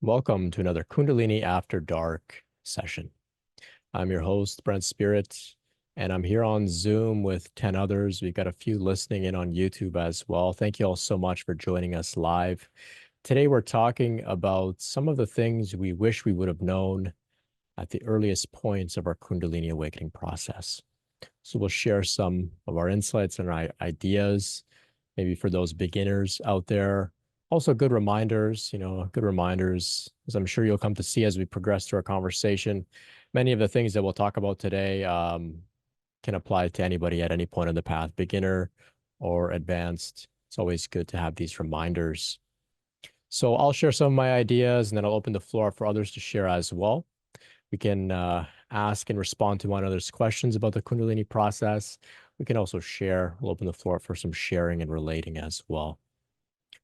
Welcome to another Kundalini After Dark session. I'm your host, Brent Spirit, and I'm here on Zoom with 10 others. We've got a few listening in on YouTube as well. Thank you all so much for joining us live. Today, we're talking about some of the things we wish we would have known at the earliest points of our Kundalini awakening process. So we'll share some of our insights and our ideas, maybe for those beginners out there. Also good reminders, as I'm sure you'll come to see as we progress through our conversation. Many of the things that we'll talk about today can apply to anybody at any point in the path, beginner or advanced. It's always good to have these reminders. So I'll share some of my ideas and then I'll open the floor for others to share as well. We can ask and respond to one another's questions about the Kundalini process. We can also share. We'll open the floor for some sharing and relating as well.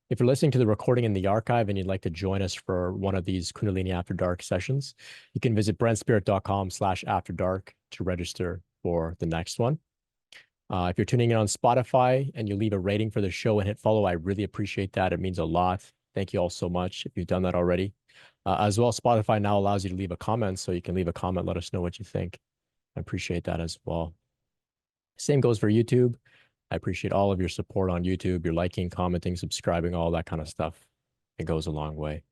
If you're listening to the recording in the archive and you'd like to join us for one of these Kundalini After Dark sessions, you can visit brentspirit.com/afterdark to register for the next one. If you're tuning in on Spotify and you leave a rating for the show and hit follow, I really appreciate that. It means a lot. Thank you all so much if you've done that already. As well, Spotify now allows you to leave a comment, so you can leave a comment, let us know what you think. I appreciate that as well. Same goes for YouTube. I appreciate all of your support on YouTube, your liking, commenting, subscribing, all that kind of stuff. It goes a long way.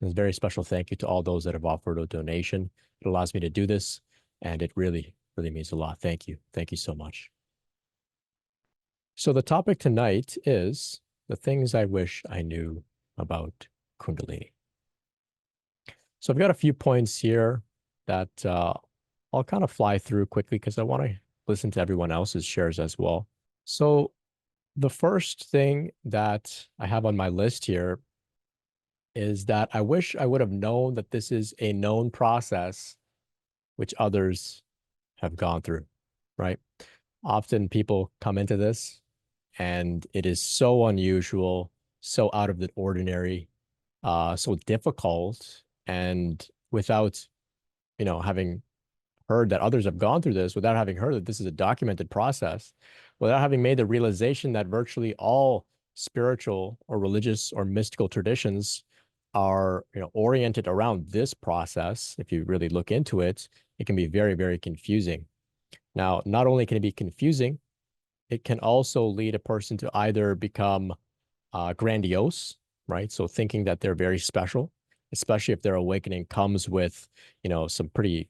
And a very special thank you to all those that have offered a donation. It allows me to do this, and it really, really means a lot. Thank you. Thank you so much. So the topic tonight is the things I wish I knew about Kundalini. So I've got a few points here that I'll kind of fly through quickly because I want to listen to everyone else's shares as well. So the first thing that I have on my list here is that I wish I would have known that this is a known process which others have gone through, right? Often people come into this and it is so unusual, so out of the ordinary, so difficult. And without, having heard that others have gone through this, without having heard that this is a documented process, without having made the realization that virtually all spiritual or religious or mystical traditions are, oriented around this process. If you really look into it, it can be very, very confusing. Now, not only can it be confusing, it can also lead a person to either become grandiose, right? So thinking that they're very special, especially if their awakening comes with, some pretty,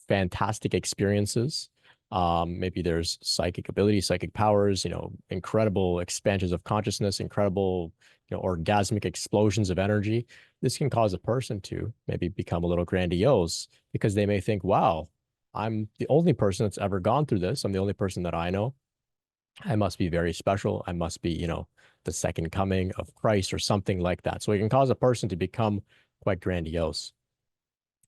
fantastic experiences. Maybe there's psychic abilities, psychic powers, incredible expansions of consciousness, incredible, orgasmic explosions of energy. This can cause a person to maybe become a little grandiose because they may think, wow, I'm the only person that's ever gone through this. I'm the only person that I know. I must be very special. I must be, the second coming of Christ or something like that. So it can cause a person to become quite grandiose.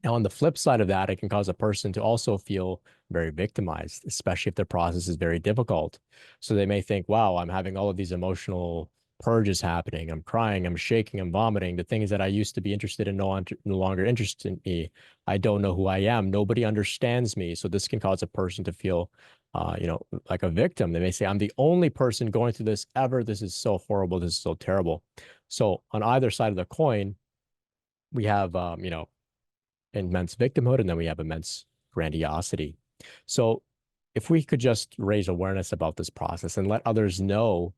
Now, on the flip side of that, it can cause a person to also feel very victimized, especially if their process is very difficult. So they may think, wow, I'm having all of these emotional purges happening. I'm crying, I'm shaking, I'm vomiting. The things that I used to be interested in no longer interest in me. I don't know who I am. Nobody understands me. So this can cause a person to feel, like a victim. They may say, I'm the only person going through this ever. This is so horrible. This is so terrible. So on either side of the coin, we have, immense victimhood, and then we have immense grandiosity. So if we could just raise awareness about this process and let others know,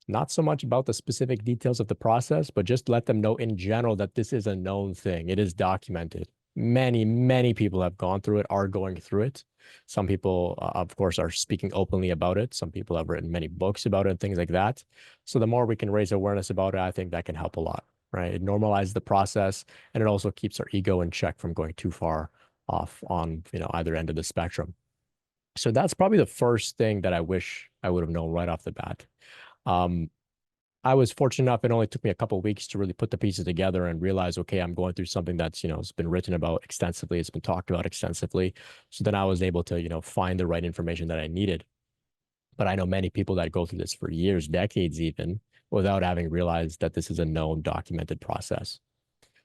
not so much about the specific details of the process, but just let them know in general that this is a known thing. It is documented. Many, many people have gone through it, are going through it. Some people, of course, are speaking openly about it. Some people have written many books about it and things like that. So the more we can raise awareness about it, I think that can help a lot, right? It normalizes the process, and it also keeps our ego in check from going too far off on, either end of the spectrum. So that's probably the first thing that I wish I would have known right off the bat. I was fortunate enough, it only took me a couple of weeks to really put the pieces together and realize, okay, I'm going through something that's, it's been written about extensively, it's been talked about extensively. So then I was able to, find the right information that I needed. But I know many people that go through this for years, decades even, without having realized that this is a known, documented process.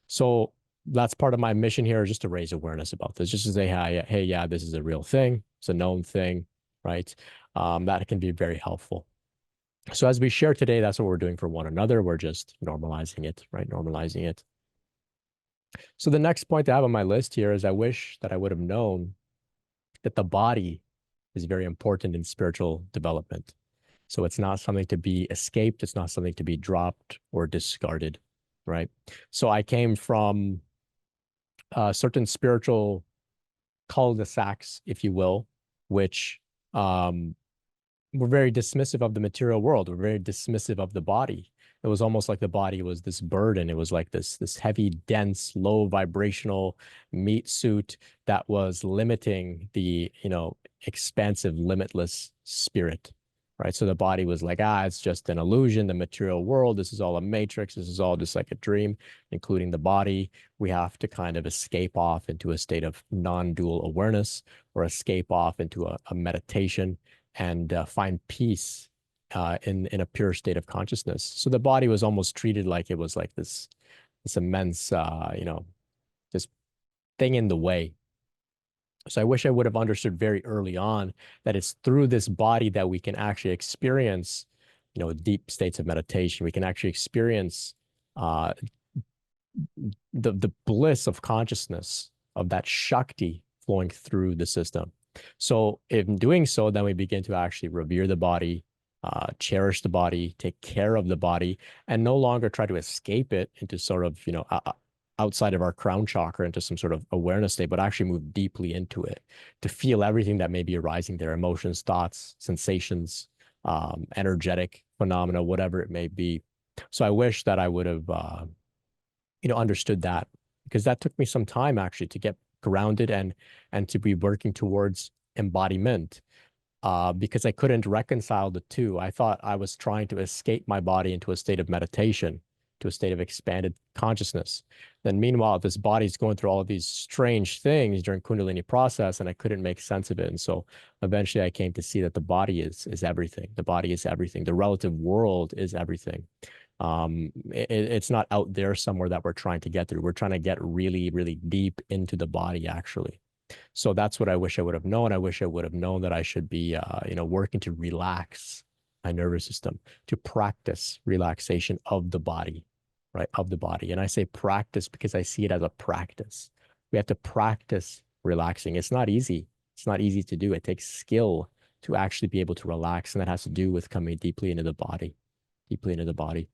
So that's part of my mission here, just to raise awareness about this, just to say, hey, yeah, this is a real thing. It's a known thing, right? That can be very helpful. So as we share today, that's what we're doing for one another. We're just normalizing it, right? Normalizing it. So the next point I have on my list here is I wish that I would have known that the body is very important in spiritual development. So it's not something to be escaped. It's not something to be dropped or discarded, right? So I came from certain spiritual cul-de-sacs, if you will, which um, were very dismissive of the material world. We're very dismissive of the body. It was almost like the body was this burden. It was like this heavy, dense, low vibrational meat suit that was limiting the, expansive, limitless spirit. Right. So the body was like, it's just an illusion, the material world. This is all a matrix. This is all just like a dream, including the body. We have to kind of escape off into a state of non-dual awareness or escape off into a meditation and find peace in a pure state of consciousness. So the body was almost treated like it was like this immense, this thing in the way. So I wish I would have understood very early on that it's through this body that we can actually experience, deep states of meditation. We can actually experience uh, the bliss of consciousness, of that Shakti flowing through the system. So in doing so, then we begin to actually revere the body, cherish the body, take care of the body, and no longer try to escape it into sort of, outside of our crown chakra into some sort of awareness state, but actually move deeply into it to feel everything that may be arising there, emotions, thoughts, sensations, energetic phenomena, whatever it may be. So I wish that I would have understood that, because that took me some time actually to get grounded and to be working towards embodiment, because I couldn't reconcile the two. I thought I was trying to escape my body into a state of meditation, to a state of expanded consciousness. Then meanwhile, this body's going through all of these strange things during Kundalini process, and I couldn't make sense of it. And so eventually I came to see that the body is everything. The body is everything. The relative world is everything. It's not out there somewhere that we're trying to get through. We're trying to get really, really deep into the body, actually. So that's what I wish I would have known. I wish I would have known that I should be, working to relax my nervous system, to practice relaxation of the body, right? Of the body. And I say practice because I see it as a practice. We have to practice relaxing. It's not easy. It's not easy to do. It takes skill to actually be able to relax. And that has to do with coming deeply into the body, deeply into the body.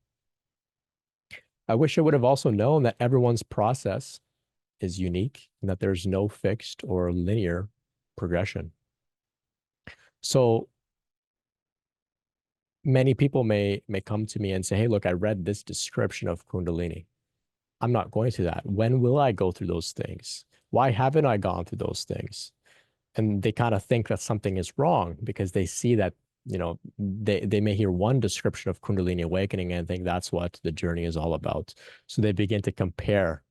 I wish I would have also known that everyone's process is unique and that there's no fixed or linear progression. So many people may come to me and say, hey, look, I read this description of Kundalini. I'm not going through that. When will I go through those things? Why haven't I gone through those things? And they kind of think that something is wrong because they see that, they may hear one description of Kundalini awakening and think that's what the journey is all about. So they begin to compare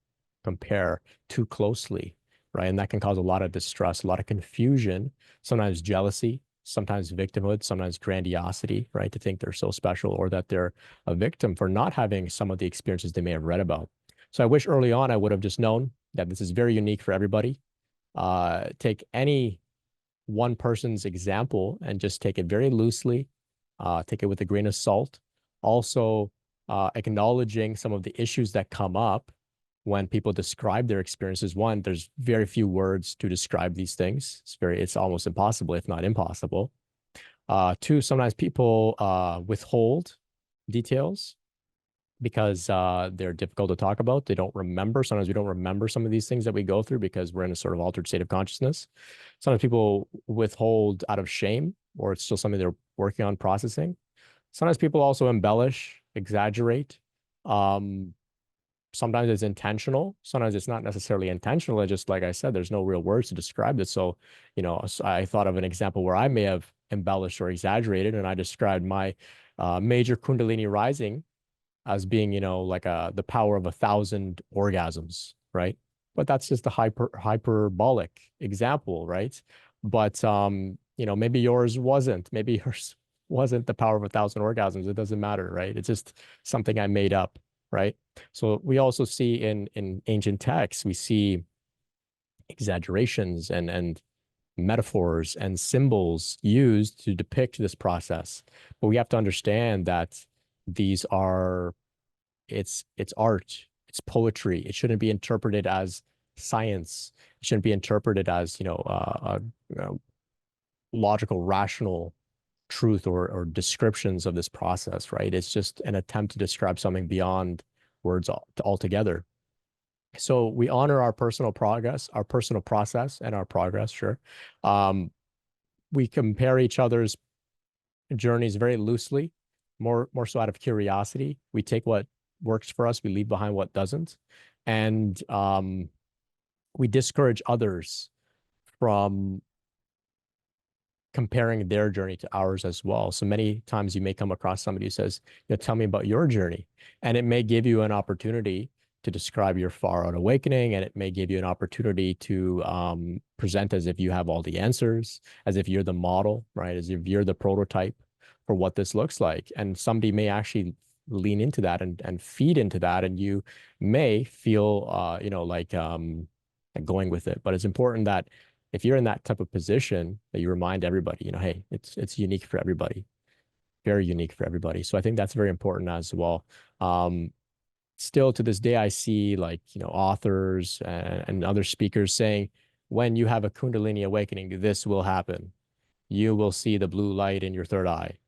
too closely, right? And that can cause a lot of distress, a lot of confusion, sometimes jealousy, sometimes victimhood, sometimes grandiosity, right? To think they're so special or that they're a victim for not having some of the experiences they may have read about. So I wish early on I would have just known that this is very unique for everybody. Take any one person's example and just take it very loosely, take it with a grain of salt. Also, acknowledging some of the issues that come up when people describe their experiences. One, there's very few words to describe these things. It's almost impossible, if not impossible. Two, sometimes people withhold details because they're difficult to talk about. They don't remember. Sometimes we don't remember some of these things that we go through because we're in a sort of altered state of consciousness. Sometimes people withhold out of shame, or it's still something they're working on processing. Sometimes people also embellish, exaggerate. Um, Sometimes it's intentional. Sometimes it's not necessarily intentional. It's just like I said, there's no real words to describe it. So, I thought of an example where I may have embellished or exaggerated, and I described my major Kundalini rising as being, like the power of 1,000 orgasms, right? But that's just a hyperbolic example, right? But maybe yours wasn't. Maybe yours wasn't the power of 1,000 orgasms. It doesn't matter, right? It's just something I made up, right? So we also see in ancient texts, we see exaggerations and metaphors and symbols used to depict this process. But we have to understand that these are, it's art, it's poetry. It shouldn't be interpreted as science. It shouldn't be interpreted as, a logical, rational truth or descriptions of this process, right? It's just an attempt to describe something beyond words altogether. So we honor our personal progress, our personal process, and our progress, sure. We compare each other's journeys very loosely, more so out of curiosity. We take what works for us, we leave behind what doesn't. And we discourage others from comparing their journey to ours as well. So many times you may come across somebody who says, tell me about your journey. And it may give you an opportunity to describe your far out awakening, and it may give you an opportunity to present as if you have all the answers, as if you're the model, right? As if you're the prototype for what this looks like. And somebody may actually lean into that and feed into that, and you may feel, like going with it. But it's important that if you're in that type of position, that you remind everybody, hey, it's unique for everybody, very unique for everybody. So I think that's very important as well. Still to this day, I see authors and other speakers saying, when you have a Kundalini awakening, this will happen. You will see the blue light in your third eye.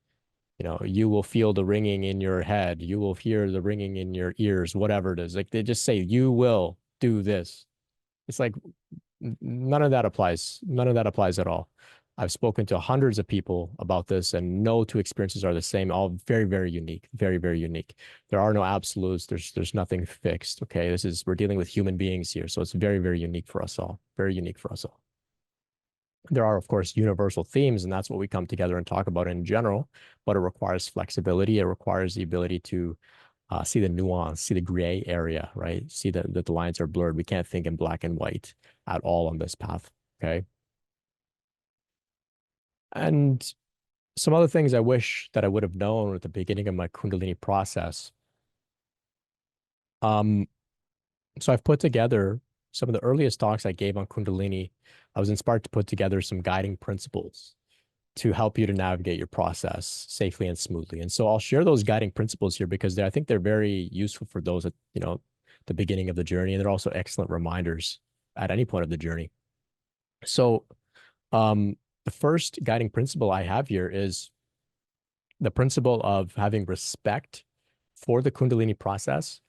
You will feel the ringing in your head. You will hear the ringing in your ears, whatever it is. Like they just say, you will do this. It's like, none of that applies. None of that applies at all. I've spoken to hundreds of people about this, and no two experiences are the same. All very, very unique. Very, very unique. There are no absolutes. There's nothing fixed. Okay. We're dealing with human beings here. So it's very, very unique for us all. Very unique for us all. There are, of course, universal themes, and that's what we come together and talk about in general, but it requires flexibility. It requires the ability to see the nuance, see the gray area, right? See that the lines are blurred. We can't think in black and white at all on this path, okay? And some other things I wish that I would have known at the beginning of my Kundalini process. So I've put together some of the earliest talks I gave on Kundalini. I was inspired to put together some guiding principles to help you to navigate your process safely and smoothly. And so I'll share those guiding principles here because I think they're very useful for those at, the beginning of the journey. And they're also excellent reminders at any point of the journey. So the first guiding principle I have here is the principle of having respect for the Kundalini process,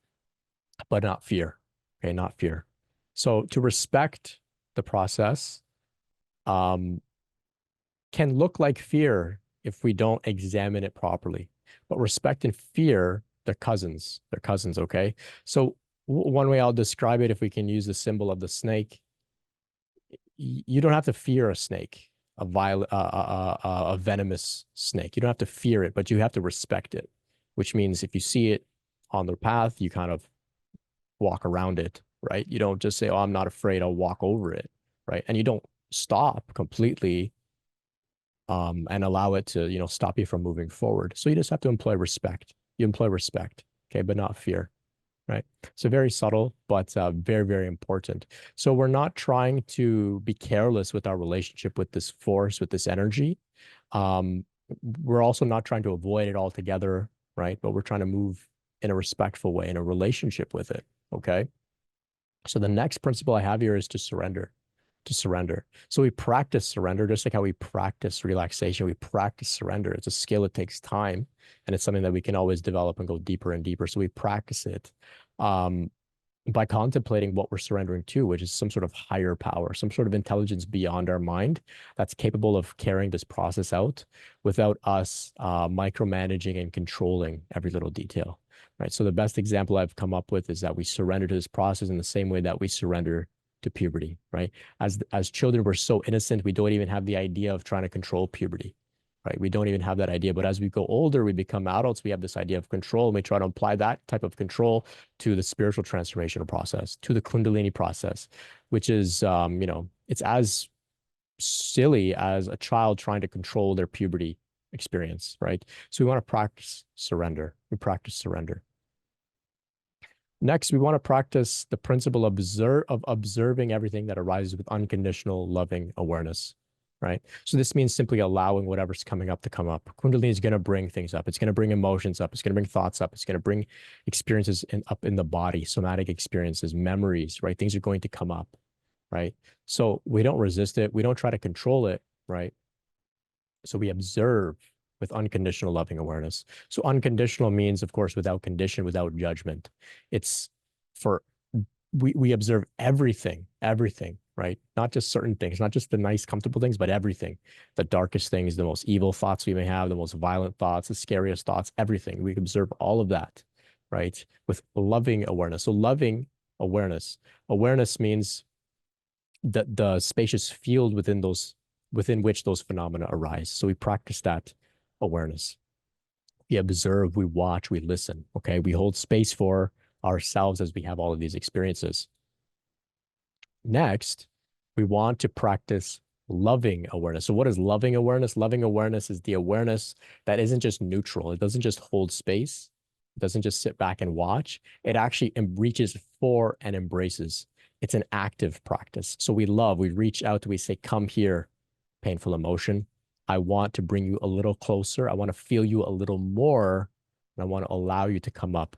but not fear. Okay, not fear. So to respect the process can look like fear if we don't examine it properly. But respect and fear, they're cousins. They're cousins, okay? So one way I'll describe it, if we can use the symbol of the snake, you don't have to fear a snake, a venomous snake. You don't have to fear it, but you have to respect it, which means if you see it on the path, you kind of walk around it, right? You don't just say, oh, I'm not afraid, I'll walk over it, right? And you don't stop completely and allow it to, stop you from moving forward. So you just have to employ respect. You employ respect, okay, but not fear, right? So very subtle, but very, very important. So we're not trying to be careless with our relationship with this force, with this energy. We're also not trying to avoid it altogether, right? But we're trying to move in a respectful way, in a relationship with it, okay? So the next principle I have here is to surrender. To surrender. So we practice surrender, just like how we practice relaxation. We practice surrender. It's a skill. It takes time, and it's something that we can always develop and go deeper and deeper. So we practice it by contemplating what we're surrendering to, which is some sort of higher power, some sort of intelligence beyond our mind that's capable of carrying this process out without us micromanaging and controlling every little detail, right? So the best example I've come up with is that we surrender to this process in the same way that we surrender to puberty, right? As children, we're so innocent, we don't even have the idea of trying to control puberty, right? We don't even have that idea. But as we go older, we become adults, we have this idea of control, and we try to apply that type of control to the spiritual transformational process, to the Kundalini process, which is, it's as silly as a child trying to control their puberty experience, right? So we want to practice surrender. We practice surrender. Next, we want to practice the principle of observing everything that arises with unconditional loving awareness. right? So this means simply allowing whatever's coming up to come up. Kundalini is going to bring things up. It's going to bring emotions up. It's going to bring thoughts up. It's going to bring experiences up in the body, somatic experiences, memories, right? Things are going to come up, right? So we don't resist it. We don't try to control it, right? So we observe with unconditional loving awareness. So unconditional means, of course, without condition, without judgment. It's for we observe everything, right? Not just certain things, not just the nice, comfortable things, but everything. The darkest things, the most evil thoughts we may have, the most violent thoughts, the scariest thoughts, everything. We observe all of that, right? With loving awareness. So loving awareness. Awareness means the spacious field within which those phenomena arise. So we practice that awareness. We observe, we watch, we listen. Okay. We hold space for ourselves as we have all of these experiences. Next, we want to practice loving awareness. So what is loving awareness? Loving awareness is the awareness that isn't just neutral. It doesn't just hold space. It doesn't just sit back and watch. It actually reaches for and embraces. It's an active practice. So we love, we reach out, we say, come here, painful emotion. I want to bring you a little closer. I want to feel you a little more. And I want to allow you to come up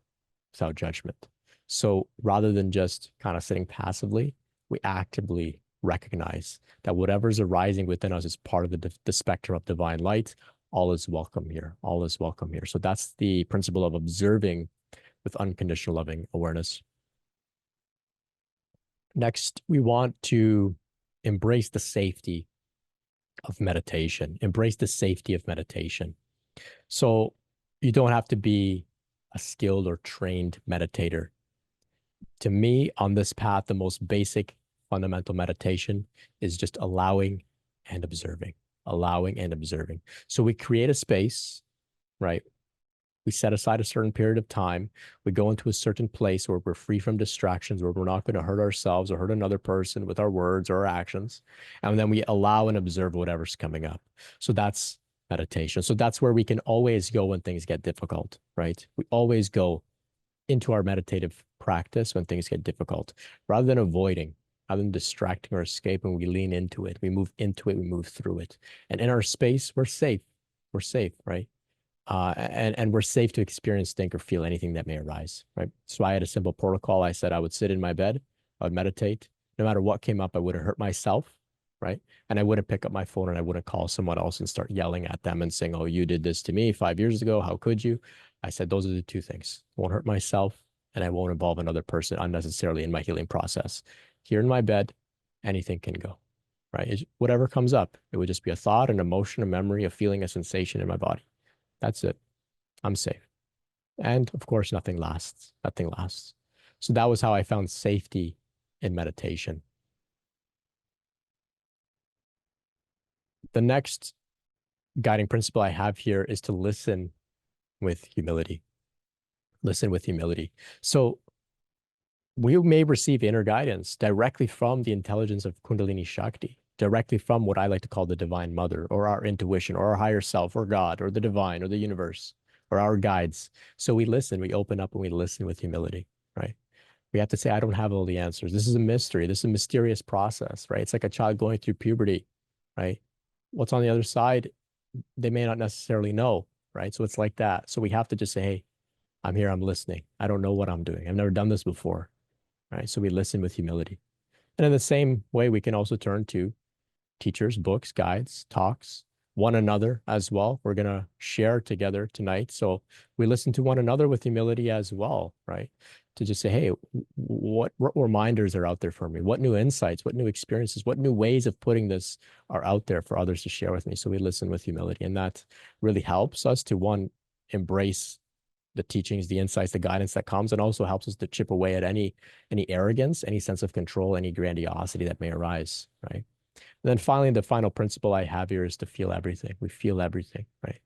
without judgment. So rather than just kind of sitting passively, we actively recognize that whatever's arising within us is part of the spectrum of divine light. All is welcome here. All is welcome here. So that's the principle of observing with unconditional loving awareness. Next, we want to embrace the safety of meditation, embrace the safety of meditation. So you don't have to be a skilled or trained meditator. To me, on this path, the most basic fundamental meditation is just allowing and observing, allowing and observing. So we create a space, right? We set aside a certain period of time. We go into a certain place where we're free from distractions, where we're not going to hurt ourselves or hurt another person with our words or our actions. And then we allow and observe whatever's coming up. So that's meditation. So that's where we can always go when things get difficult, right? We always go into our meditative practice when things get difficult, rather than avoiding, rather than distracting or escaping. We lean into it. We move into it. We move through it. And in our space, we're safe. We're safe, right? And we're safe to experience, think, or feel anything that may arise, right? So I had a simple protocol. I said I would sit in my bed, I would meditate. No matter what came up, I wouldn't hurt myself, right? And I wouldn't pick up my phone and I wouldn't call someone else and start yelling at them and saying, oh, you did this to me 5 years ago. How could you? I said, those are the two things. I won't hurt myself and I won't involve another person unnecessarily in my healing process. Here in my bed, anything can go, right? Whatever comes up, it would just be a thought, an emotion, a memory, a feeling, a sensation in my body. That's it. I'm safe. And of course, nothing lasts. Nothing lasts. So that was how I found safety in meditation. The next guiding principle I have here is to listen with humility. Listen with humility. So we may receive inner guidance directly from the intelligence of Kundalini Shakti, directly from what I like to call the divine mother, or our intuition, or our higher self, or God, or the divine, or the universe, or our guides. So we listen, we open up and we listen with humility, right? We have to say, I don't have all the answers. This is a mystery. This is a mysterious process, right? It's like a child going through puberty, right? What's on the other side, they may not necessarily know, right? So it's like that. So we have to just say, hey, I'm here, I'm listening. I don't know what I'm doing. I've never done this before, right? So we listen with humility. And in the same way, we can also turn to teachers, books, guides, talks, one another as well. We're going to share together tonight. So we listen to one another with humility as well, right? To just say, hey, what reminders are out there for me? What new insights, what new experiences, what new ways of putting this are out there for others to share with me? So we listen with humility. And that really helps us to, one, embrace the teachings, the insights, the guidance that comes, and also helps us to chip away at any arrogance, any sense of control, any grandiosity that may arise, right? And then finally, the final principle I have here is to feel everything. We feel everything, right?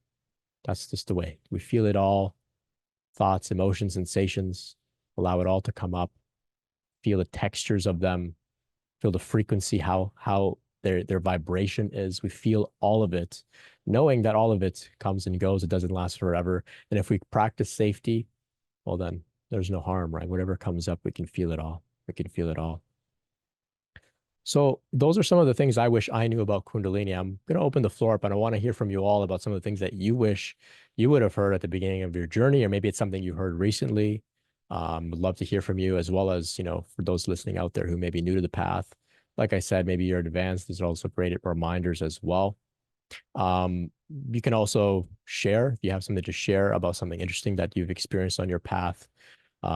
That's just the way. We feel it all, thoughts, emotions, sensations, allow it all to come up, feel the textures of them, feel the frequency, how their vibration is. We feel all of it, knowing that all of it comes and goes. It doesn't last forever. And if we practice safety, well, then there's no harm, right? Whatever comes up, we can feel it all. We can feel it all. So those are some of the things I wish I knew about Kundalini. I'm going to open the floor up and I want to hear from you all about some of the things that you wish you would have heard at the beginning of your journey, or maybe it's something you heard recently. Would love to hear from you, as well as, for those listening out there who may be new to the path. Like I said, maybe you're advanced. These are also great reminders as well. You can also share if you have something to share about something interesting that you've experienced on your path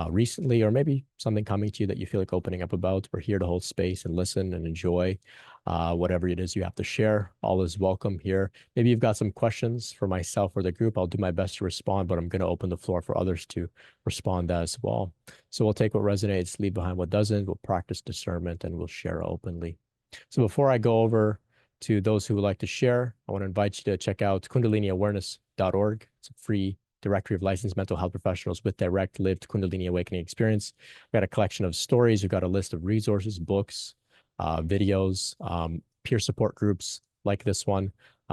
recently, or maybe something coming to you that you feel like opening up about. We're here to hold space and listen and enjoy whatever it is you have to share. All is welcome here. Maybe you've got some questions for myself or the group. I'll do my best to respond, but I'm going to open the floor for others to respond as well. So we'll take what resonates, leave behind what doesn't. We'll practice discernment and we'll share openly. So before I go over to those who would like to share, I want to invite you to check out kundaliniawareness.org. It's a free directory of licensed mental health professionals with direct lived Kundalini awakening experience. We've got a collection of stories. We've got a list of resources, books, videos, peer support groups like this one.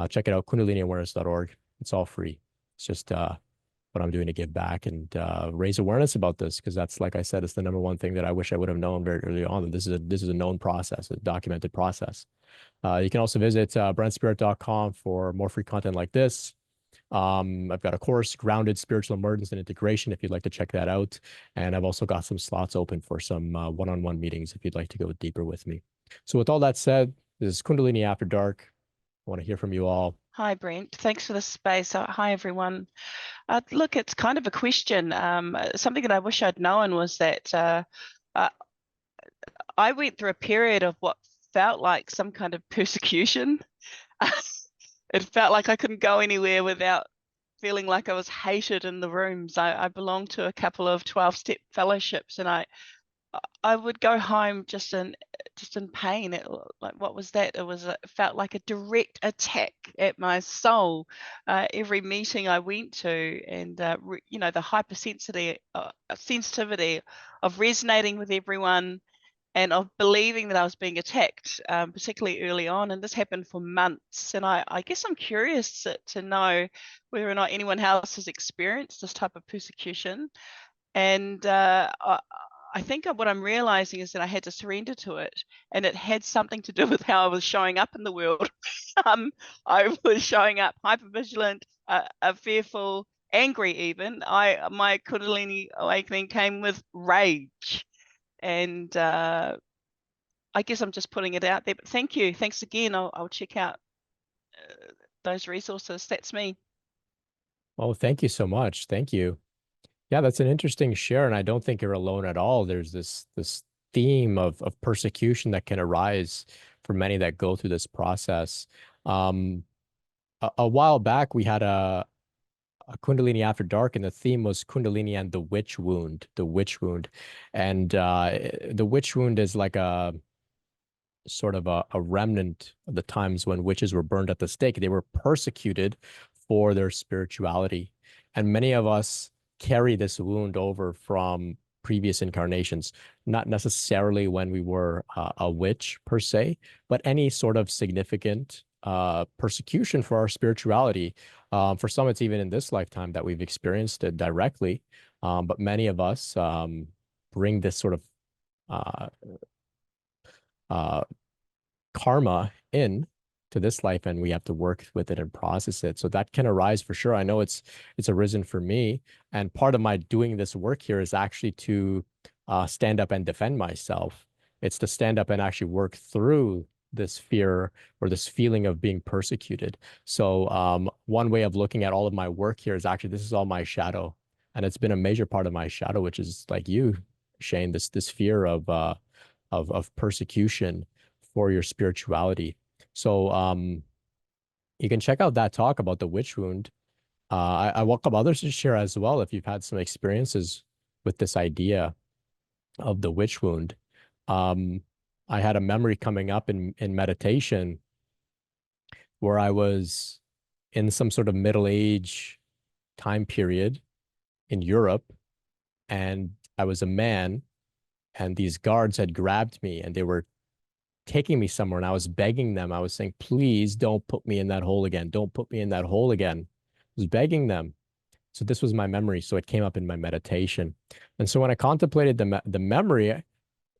Check it out, kundaliniawareness.org. It's all free. It's just what I'm doing to give back and raise awareness about this, because that's, like I said, it's the number one thing that I wish I would have known very early on. This is a known process, a documented process. You can also visit brentspirit.com for more free content like this. I've got a course, Grounded Spiritual Emergence and Integration, if you'd like to check that out. And I've also got some slots open for some one-on-one meetings if you'd like to go deeper with me. So with all that said, this is Kundalini After Dark. I want to hear from you all. Hi, Brent. Thanks for the space. Hi, everyone. Look, it's kind of a question. Something that I wish I'd known was that I went through a period of what felt like some kind of persecution. It felt like I couldn't go anywhere without feeling like I was hated in the rooms. I belonged to a couple of 12-step fellowships, and I would go home just in pain. Like, what was that? It felt like a direct attack at my soul. Every meeting I went to, and the hypersensitivity, sensitivity of resonating with everyone, and of believing that I was being attacked, particularly early on. And this happened for months. And I guess I'm curious to know whether or not anyone else has experienced this type of persecution. And I think what I'm realizing is that I had to surrender to it, and it had something to do with how I was showing up in the world. I was showing up hypervigilant, fearful, angry even. My Kundalini awakening came with rage. And I guess I'm just putting it out there, but thank you. Thanks again. I'll check out those resources. That's me. Oh, thank you so much. Thank you. Yeah, that's an interesting share, and I don't think you're alone at all. There's this theme of persecution that can arise for many that go through this process. A while back, we had a Kundalini After Dark, and the theme was Kundalini and the witch wound, and the witch wound is like a sort of a remnant of the times when witches were burned at the stake. They were persecuted for their spirituality, and many of us carry this wound over from previous incarnations, not necessarily when we were a witch per se, but any sort of significant persecution for our spirituality. For some, it's even in this lifetime that we've experienced it directly. But many of us bring this sort of karma in to this life, and we have to work with it and process it. So that can arise for sure. I know it's arisen for me, and part of my doing this work here is actually to stand up and defend myself. It's to stand up and actually work through this fear or this feeling of being persecuted. So one way of looking at all of my work here is actually this is all my shadow, and it's been a major part of my shadow, which is like you, Shane, this fear of persecution for your spirituality. So you can check out that talk about the witch wound. I welcome others to share as well if you've had some experiences with this idea of the witch wound. I had a memory coming up in meditation where I was in some sort of middle age time period in Europe, and I was a man, and these guards had grabbed me and they were taking me somewhere, and I was begging them. I was saying, please don't put me in that hole again. Don't put me in that hole again. I was begging them. So this was my memory. So it came up in my meditation. And so when I contemplated the memory,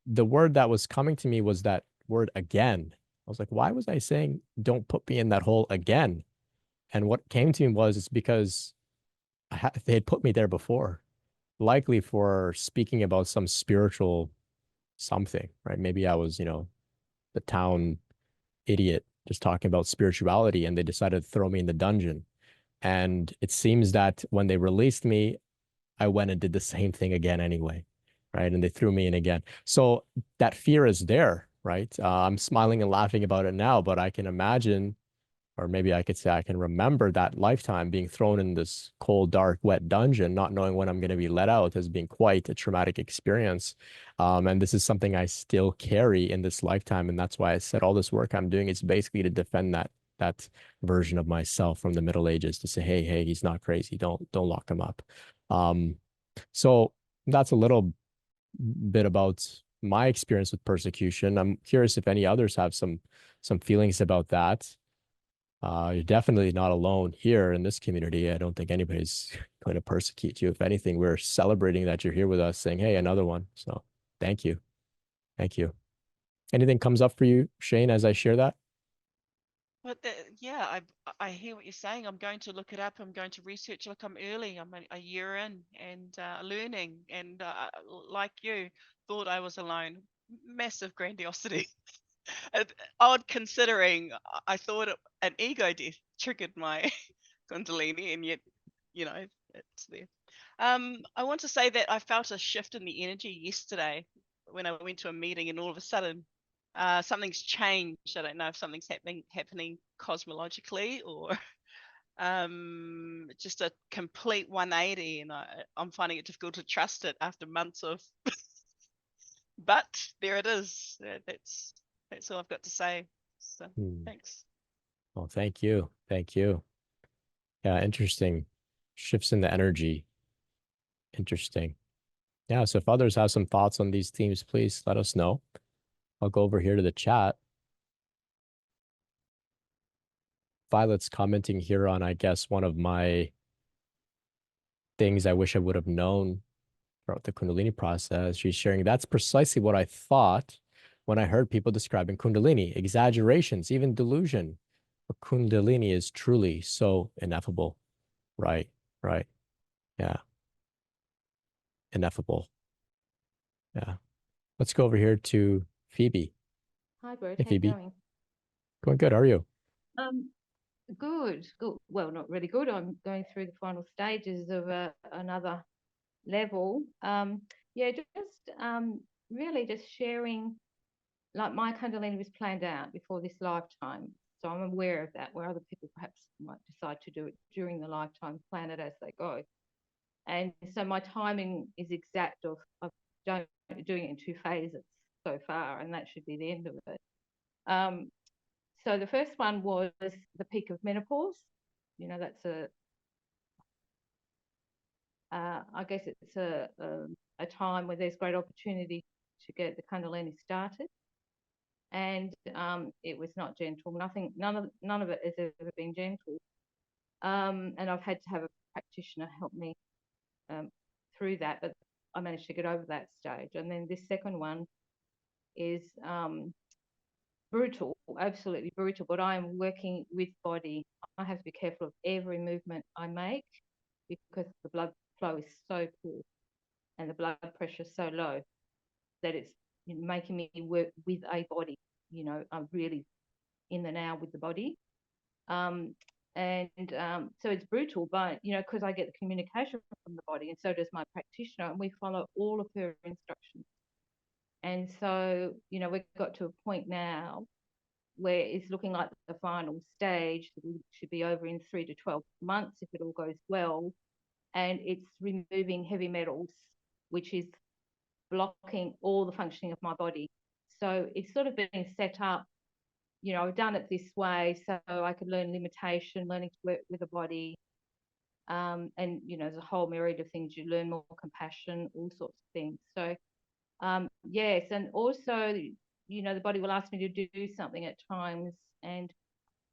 the word that was coming to me was that word again. I was like, why was I saying, don't put me in that hole again? And what came to me was it's because they had put me there before, likely for speaking about some spiritual something, right? Maybe I was, the town idiot just talking about spirituality, and they decided to throw me in the dungeon. And it seems that when they released me, I went and did the same thing again anyway, right? And they threw me in again. So that fear is there, right? I'm smiling and laughing about it now, but I can imagine, or maybe I could say I can remember that lifetime being thrown in this cold, dark, wet dungeon, not knowing when I'm going to be let out, as being quite a traumatic experience. And this is something I still carry in this lifetime. And that's why I said all this work I'm doing is basically to defend that version of myself from the Middle Ages, to say, hey, he's not crazy. Don't lock him up. Um, so that's a little bit about my experience with persecution. I'm curious if any others have some feelings about that. You're definitely not alone here in this community. I don't think anybody's going to persecute you. If anything, we're celebrating that you're here with us, saying, hey, another one. So thank you. Thank you. Anything comes up for you, Shane, as I share that? But yeah, I hear what you're saying. I'm going to look it up. I'm going to research. Look, I'm early. I'm a year in and learning. And like you, thought I was alone. Massive grandiosity. Odd considering I thought an ego death triggered my Kundalini, and yet, it's there. I want to say that I felt a shift in the energy yesterday when I went to a meeting, and all of a sudden, something's changed. I don't know if something's happening cosmologically, or just a complete 180, and I'm finding it difficult to trust it after months of. But there it is. That's all I've got to say. So Hmm. thanks. Well, thank you. Thank you. Yeah, interesting. Shifts in the energy. Interesting. Yeah, so if others have some thoughts on these themes, please let us know. I'll go over here to the chat. Violet's commenting here on, I guess, one of my things I wish I would have known throughout the Kundalini process. She's sharing that's precisely what I thought when I heard people describing Kundalini, exaggerations, even delusion. But Kundalini is truly so ineffable. Right, right. Yeah, ineffable. Yeah. Let's go over here to Phoebe. Hi, Bert. Hey, How you Phoebe. going? Going good. How are you? Um, good, good. Well, not really good. I'm going through the final stages of another level. Yeah, just really just sharing. Like my Kundalini was planned out before this lifetime, so I'm aware of that. Where other people perhaps might decide to do it during the lifetime, plan it as they go. And so my timing is exact of doing it in 2 phases so far, and that should be the end of it. So the first one was the peak of menopause. That's I guess it's a time where there's great opportunity to get the Kundalini started, and it was not gentle. None of it has ever been gentle, and I've had to have a practitioner help me through that, but I managed to get over that stage. And then this second one is brutal, absolutely brutal, but I am working with body. I have to be careful of every movement I make because the blood flow is so poor and the blood pressure is so low that it's making me work with a body. I'm really in the now with the body. So it's brutal, but because I get the communication from the body, and so does my practitioner, and we follow all of her instructions. And so, we've got to a point now where it's looking like the final stage should be over in 3 to 12 months if it all goes well. And it's removing heavy metals, which is blocking all the functioning of my body. So it's sort of been set up, I've done it this way so I could learn limitation, learning to work with the body. And, there's a whole myriad of things. You learn more compassion, all sorts of things. So, yes. And also, the body will ask me to do something at times. And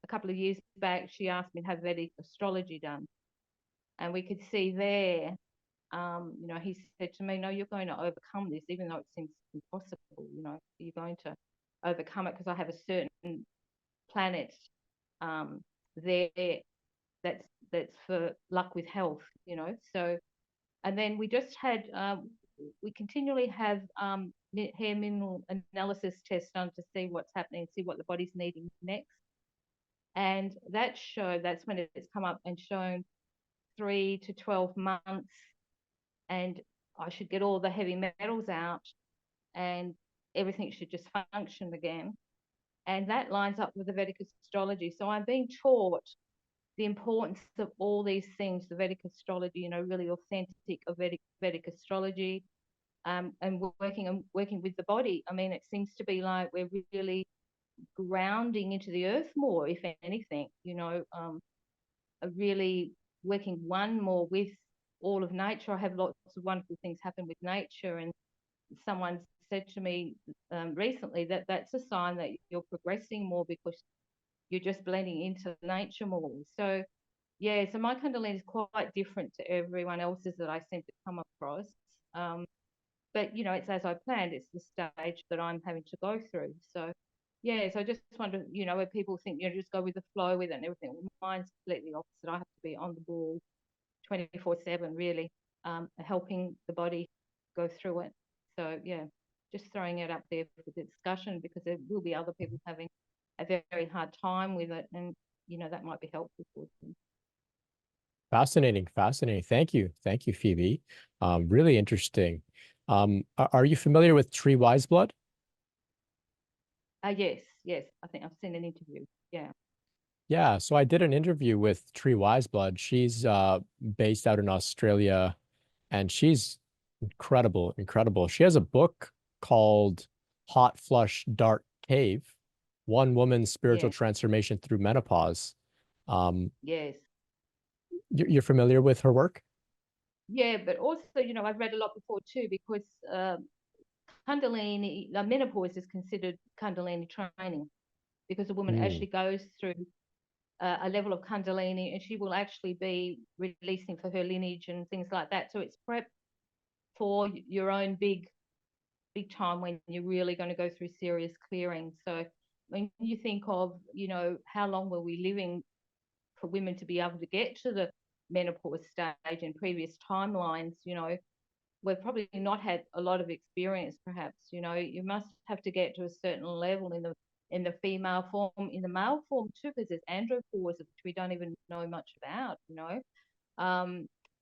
a couple of years back, she asked me to have Vedic astrology done. And we could see there, he said to me, no, you're going to overcome this, even though it seems impossible, you're going to overcome it, because I have a certain planet there that's for luck with health, you know. So, and then we just had we continually have hair mineral analysis tests done to see what's happening, see what the body's needing next. And that showed, that's when it's come up and shown 3 to 12 months, and I should get all the heavy metals out and everything should just function again. And that lines up with the Vedic astrology. So I'm being taught the importance of all these things, the Vedic astrology, you know, really authentic of Vedic astrology, and working with the body. I mean, it seems to be like we're really grounding into the earth more, if anything, you know, really working one more with all of nature. I have lots of wonderful things happen with nature, and someone said to me recently that that's a sign that you're progressing more, because you're just blending into nature more. So yeah, so my Kundalini is quite different to everyone else's that I seem to come across. But you know, it's as I planned. It's the stage that I'm having to go through. So yeah, so I just wonder, you know, where people think, you know, just go with the flow with it and everything. Well, mine's completely opposite. I have to be on the ball 24/7, really, helping the body go through it. So yeah, just throwing it up there for the discussion, because there will be other people having a very, very hard time with it, and you know, that might be helpful for them. Fascinating, fascinating. Thank you, Phoebe. Really interesting. Are you familiar with Treewise Blood? Yes, I think I've seen an interview. Yeah. Yeah, so I did an interview with Treewise Blood. She's based out in Australia, and she's incredible, incredible. She has a book called Hot Flush Dark Cave: One Woman's Spiritual Yeah. Transformation Through Menopause. Yes. You're familiar with her work? Yeah, but also, you know, I've read a lot before too, because Kundalini, menopause is considered Kundalini training, because a woman Hmm. actually goes through a level of Kundalini, and she will actually be releasing for her lineage and things like that. So it's prep for your own big time when you're really going to go through serious clearing. So when you think of, you know, how long were we living for women to be able to get to the menopause stage in previous timelines, you know, we've probably not had a lot of experience, perhaps. You know, you must have to get to a certain level in the female form, in the male form too, because there's andropause, which we don't even know much about, you know.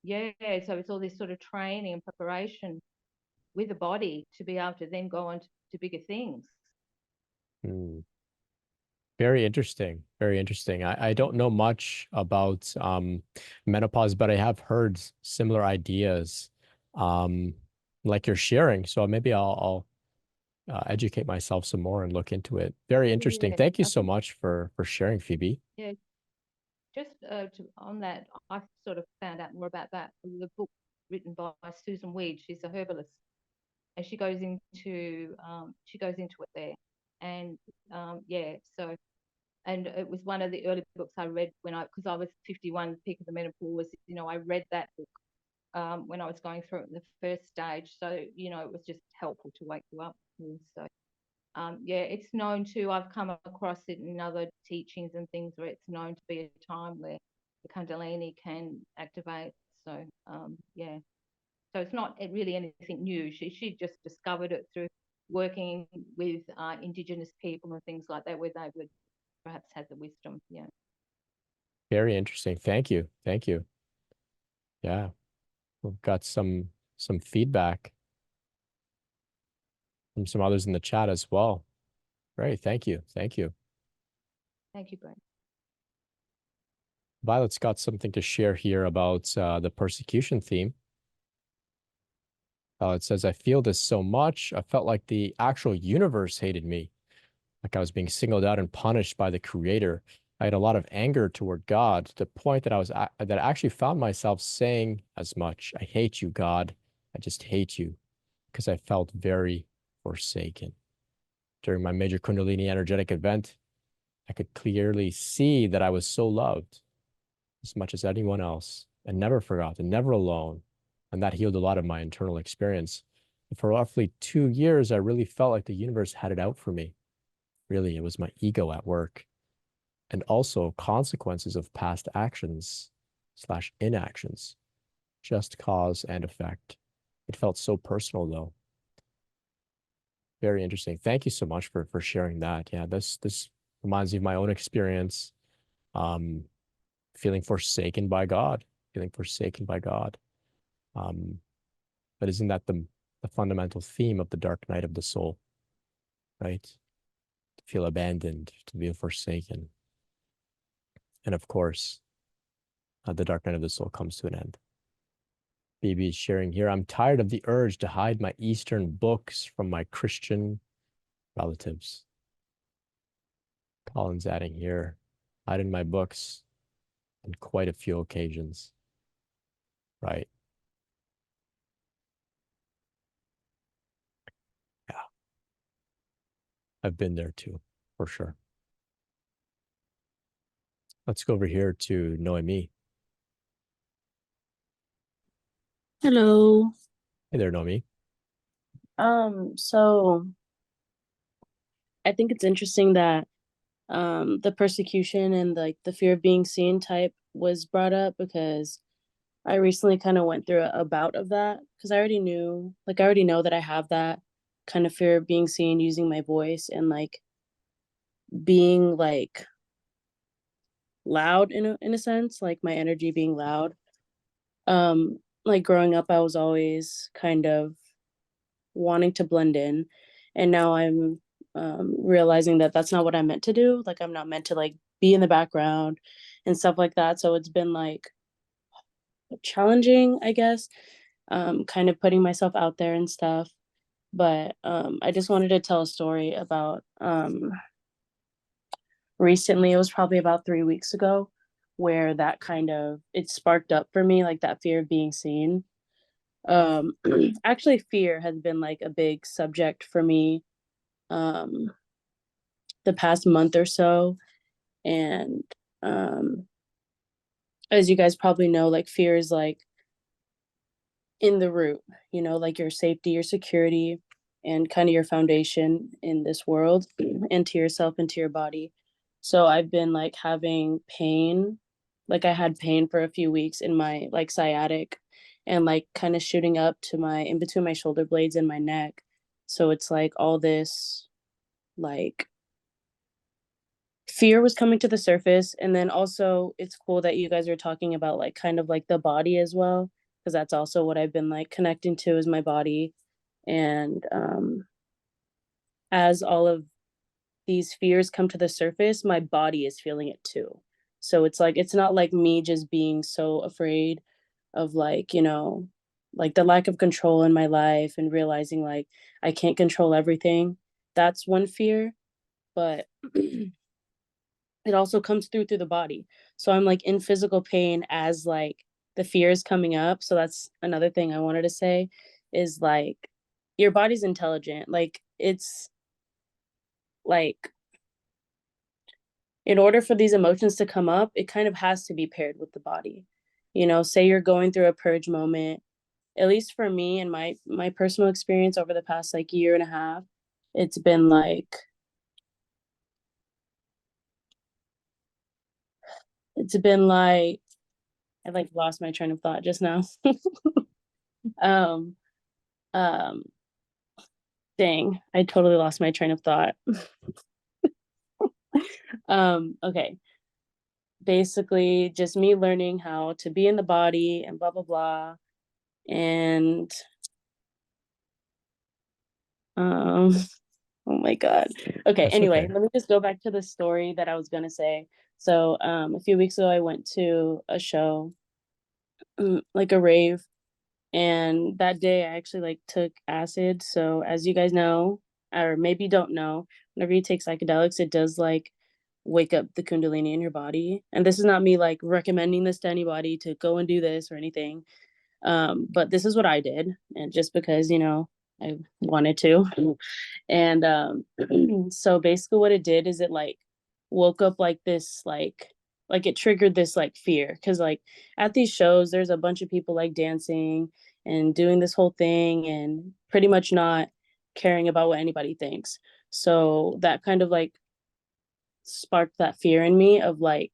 Yeah, so it's all this sort of training and preparation with the body to be able to then go on to bigger things. Hmm. Very interesting. Very interesting. I don't know much about menopause, but I have heard similar ideas like you're sharing. So maybe I'll educate myself some more and look into it. Very interesting. Yeah, Thank you I so think, much for sharing, Phoebe. yeah, just on that, I sort of found out more about that from the book written by Susan Weed. She's a herbalist, and she goes into it there. And yeah, so, and it was one of the early books I read because I was 51, peak of the menopause. You know, I read that book when I was going through it in the first stage. So you know, it was just helpful to wake you up. So yeah, it's known to, I've come across it in other teachings and things, where it's known to be a time where the Kundalini can activate. So yeah, so it's not really anything new. She just discovered it through working with Indigenous people and things like that, where they would perhaps have the wisdom. Yeah. Very interesting. Thank you. Thank you. Yeah. We've got some feedback from some others in the chat as well. Great. Thank you. Thank you. Thank you, Brent. Violet's got something to share here about the persecution theme. It says, I feel this so much. I felt like the actual universe hated me, like I was being singled out and punished by the creator. I had a lot of anger toward God, to the point that that I actually found myself saying as much, I hate you, God. I just hate you, because I felt very forsaken. During my major Kundalini energetic event, I could clearly see that I was so loved as much as anyone else, and never forgotten, never alone. And that healed a lot of my internal experience. And for roughly 2 years, I really felt like the universe had it out for me. Really, it was my ego at work, and also consequences of past actions / inactions, just cause and effect. It felt so personal though. Very interesting. Thank you so much for sharing that. Yeah, this reminds me of my own experience, um, feeling forsaken by God, feeling forsaken by God. But isn't that the fundamental theme of the dark night of the soul, right? To feel abandoned, to feel forsaken. And of course, the dark night of the soul comes to an end. BB is sharing here, I'm tired of the urge to hide my Eastern books from my Christian relatives. Colin's adding here, hiding my books on quite a few occasions. Right. Yeah. I've been there too, for sure. Let's go over here to Noemi. Hello. Hey there, Noemi. So I think it's interesting that the persecution and like the fear of being seen type was brought up, because I recently kind of went through a bout of that, because I already know that I have that kind of fear of being seen, using my voice and like being like loud in a sense, like my energy being loud. Like growing up, I was always kind of wanting to blend in, and now I'm realizing that that's not what I'm meant to do. Like I'm not meant to like be in the background and stuff like that. So it's been like challenging, I guess, kind of putting myself out there and stuff. But I just wanted to tell a story about recently. It was probably about 3 weeks ago, where that kind of it sparked up for me, like that fear of being seen. Actually, fear has been like a big subject for me um the past month or so. And um as you guys probably know, like fear is like in the root, like your safety, your security, and kind of your foundation in this world, and to yourself and to your body. So I've been like having pain. Like I had pain for a few weeks in my like sciatic, and like kind of shooting up to my in between my shoulder blades and my neck. So it's like all this like fear was coming to the surface. And then also it's cool that you guys are talking about like kind of like the body as well, because that's also what I've been like connecting to, is my body. And as all of these fears come to the surface, my body is feeling it too. So it's like it's not like me just being so afraid of like, like the lack of control in my life, and realizing like I can't control everything. That's one fear. But it also comes through the body. So I'm like in physical pain as like the fear is coming up. So that's another thing I wanted to say, is like your body's intelligent. Like it's like, in order for these emotions to come up, it kind of has to be paired with the body. Say you're going through a purge moment. At least for me and my personal experience over the past like year and a half, it's been like I like lost my train of thought just now. um um Dang, I totally lost my train of thought. Okay. Basically, just me learning how to be in the body and blah blah blah. And um oh my god. Okay, That's anyway, okay. let me just go back to the story that I was gonna say. So a few weeks ago I went to a show, like a rave, and that day I actually like took acid. So as you guys know, or maybe don't know, whenever you take psychedelics, it does like wake up the Kundalini in your body. And this is not me like recommending this to anybody to go and do this or anything, but this is what I did, and just because I wanted to. And so basically what it did is it like woke up like this like it triggered this like fear, because like at these shows there's a bunch of people like dancing and doing this whole thing, and pretty much not caring about what anybody thinks. So that kind of like sparked that fear in me of like,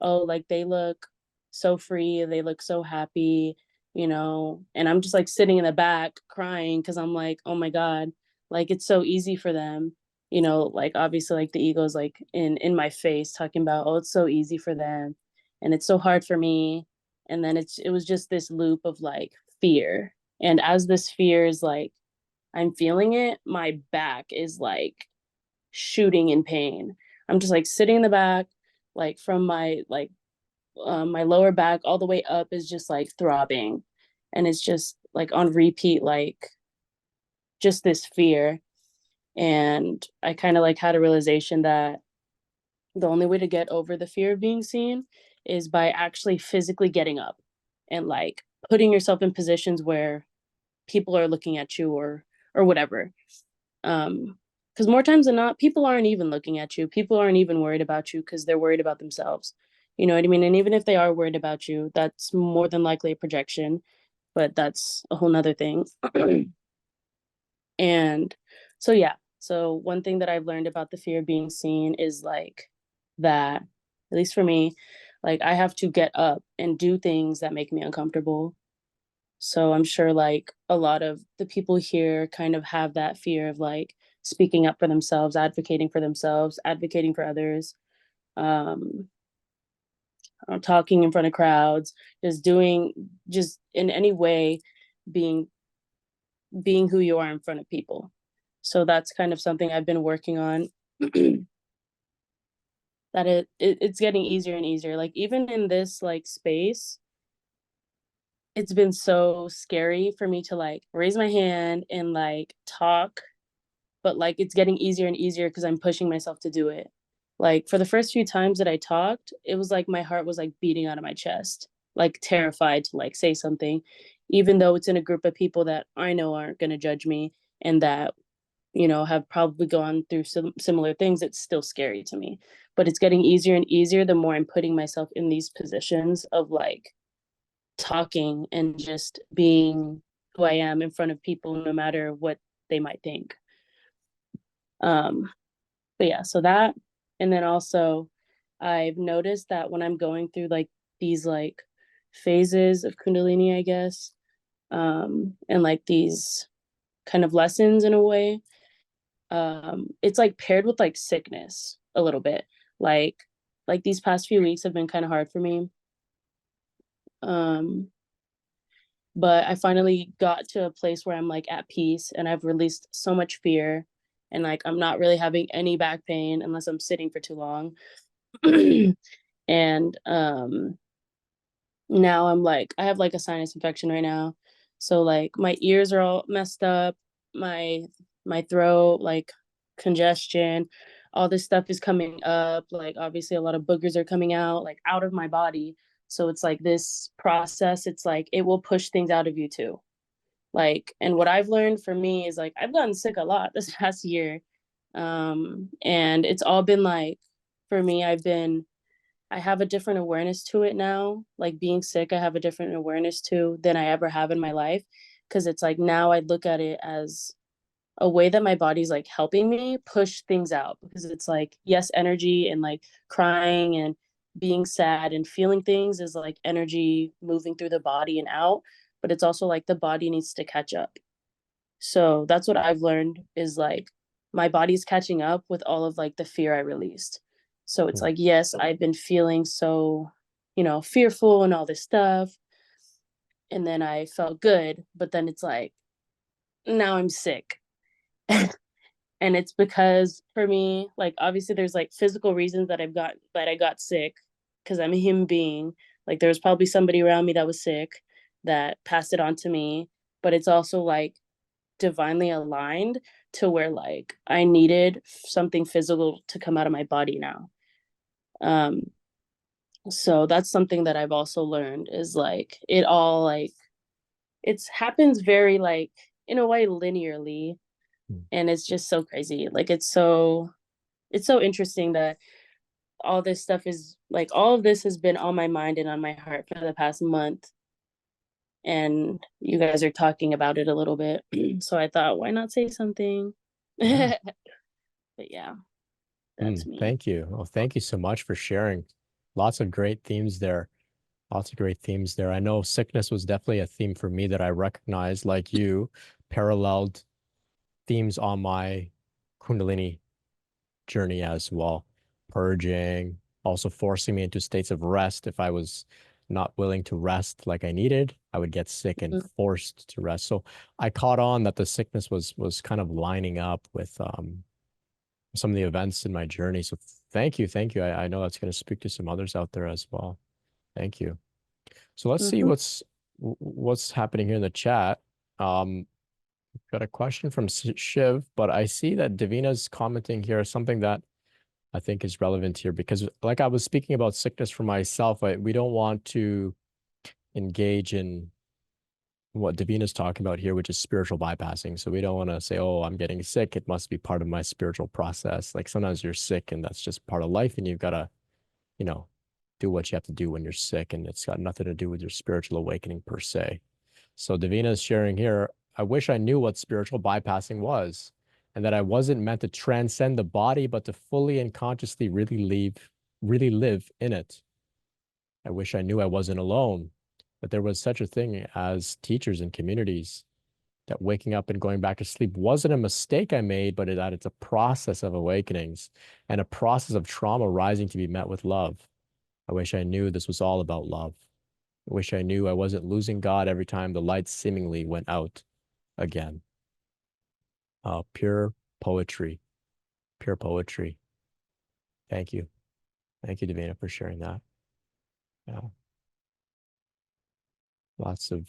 oh, like they look so free, they look so happy, you know, and I'm just like sitting in the back crying because I'm like, oh my God, like it's so easy for them, you know, like obviously like the ego's like in my face talking about, oh, it's so easy for them and it's so hard for me. And then it was just this loop of like fear. And as this fear is like I'm feeling it, my back is like shooting in pain. I'm just like sitting in the back, like from my lower back all the way up is just like throbbing, and it's just like on repeat, like just this fear. And I kind of like had a realization that the only way to get over the fear of being seen is by actually physically getting up and like putting yourself in positions where people are looking at you or whatever. Because more times than not, people aren't even looking at you. People aren't even worried about you because they're worried about themselves. You know what I mean? And even if they are worried about you, that's more than likely a projection, but that's a whole nother thing. And so yeah, so one thing that I've learned about the fear of being seen is like that, at least for me, like I have to get up and do things that make me uncomfortable. So I'm sure like a lot of the people here kind of have that fear of like speaking up for themselves, advocating for others, um, talking in front of crowds, just in any way being who you are in front of people. So that's kind of something I've been working on. That it's getting easier and easier. Like even in this like space, it's been so scary for me to like raise my hand and like talk, but like it's getting easier and easier because I'm pushing myself to do it. Like for the first few times that I talked, it was like my heart was like beating out of my chest, like terrified to like say something, even though it's in a group of people that I know aren't going to judge me and that, you know, have probably gone through some similar things. It's still scary to me, but it's getting easier and easier the more I'm putting myself in these positions of like talking and just being who I am in front of people, no matter what they might think. But yeah, so that, and then also I've noticed that when I'm going through like these like phases of Kundalini, I guess, and like these kind of lessons in a way, it's like paired with like sickness a little bit. Like these past few weeks have been kind of hard for me. But I finally got to a place where I'm like at peace and I've released so much fear and like I'm not really having any back pain unless I'm sitting for too long. And now I'm like I have like a sinus infection right now. So like my ears are all messed up, my throat, like congestion, all this stuff is coming up. Like obviously a lot of boogers are coming out, like out of my body. So it's like this process, it's like it will push things out of you too. Like, and what I've learned for me is like I've gotten sick a lot this past year. And it's all been like for me, I have a different awareness to it now. Like being sick, I have a different awareness to than I ever have in my life. Cause it's like now I look at it as a way that my body's like helping me push things out. Because it's like, yes, energy and like crying and being sad and feeling things is like energy moving through the body and out. But it's also like the body needs to catch up. So that's what I've learned is like my body's catching up with all of like the fear I released. So it's like, yes, I've been feeling so, you know, fearful and all this stuff. And then I felt good, but then it's like, now I'm sick. And it's because for me, like obviously there's like physical reasons that I got sick because I'm a human being. Like there was probably somebody around me that was sick that passed it on to me. But it's also like divinely aligned to where like I needed something physical to come out of my body now. Um, so that's something that I've also learned is like it all like it's happens very like in a way linearly, and it's just so crazy. Like it's so interesting that all this stuff is like all of this has been on my mind and on my heart for the past month. and you guys are talking about it a little bit. So I thought, why not say something? Yeah. But yeah, that's me. Thank you. Well, thank you so much for sharing. Lots of great themes there. Lots of great themes there. I know sickness was definitely a theme for me that I recognized, like you, paralleled themes on my Kundalini journey as well. Purging, also forcing me into states of rest. If I was not willing to rest like I needed, I would get sick and forced to rest. So I caught on that the sickness was kind of lining up with some of the events in my journey. So thank you, thank you. I know that's going to speak to some others out there as well. Thank you. So let's see what's happening here in the chat. Got a question from Shiv, but I see that Davina's commenting here something that I think is relevant here, because like I was speaking about sickness for myself, we don't want to engage in what Davina's talking about here, which is spiritual bypassing. So we don't want to say, oh, I'm getting sick, it must be part of my spiritual process. Like sometimes you're sick and that's just part of life, and you've got to, you know, do what you have to do when you're sick, and it's got nothing to do with your spiritual awakening per se. So Davina is sharing here, I wish I knew what spiritual bypassing was, and that I wasn't meant to transcend the body, but to fully and consciously really live in it. I wish I knew I wasn't alone, that there was such a thing as teachers and communities, that waking up and going back to sleep wasn't a mistake I made, but that it's a process of awakenings and a process of trauma rising to be met with love. I wish I knew this was all about love. I wish I knew I wasn't losing God every time the light seemingly went out again. Pure poetry. Pure poetry. Thank you. Thank you, Davina, for sharing that. Yeah. Lots of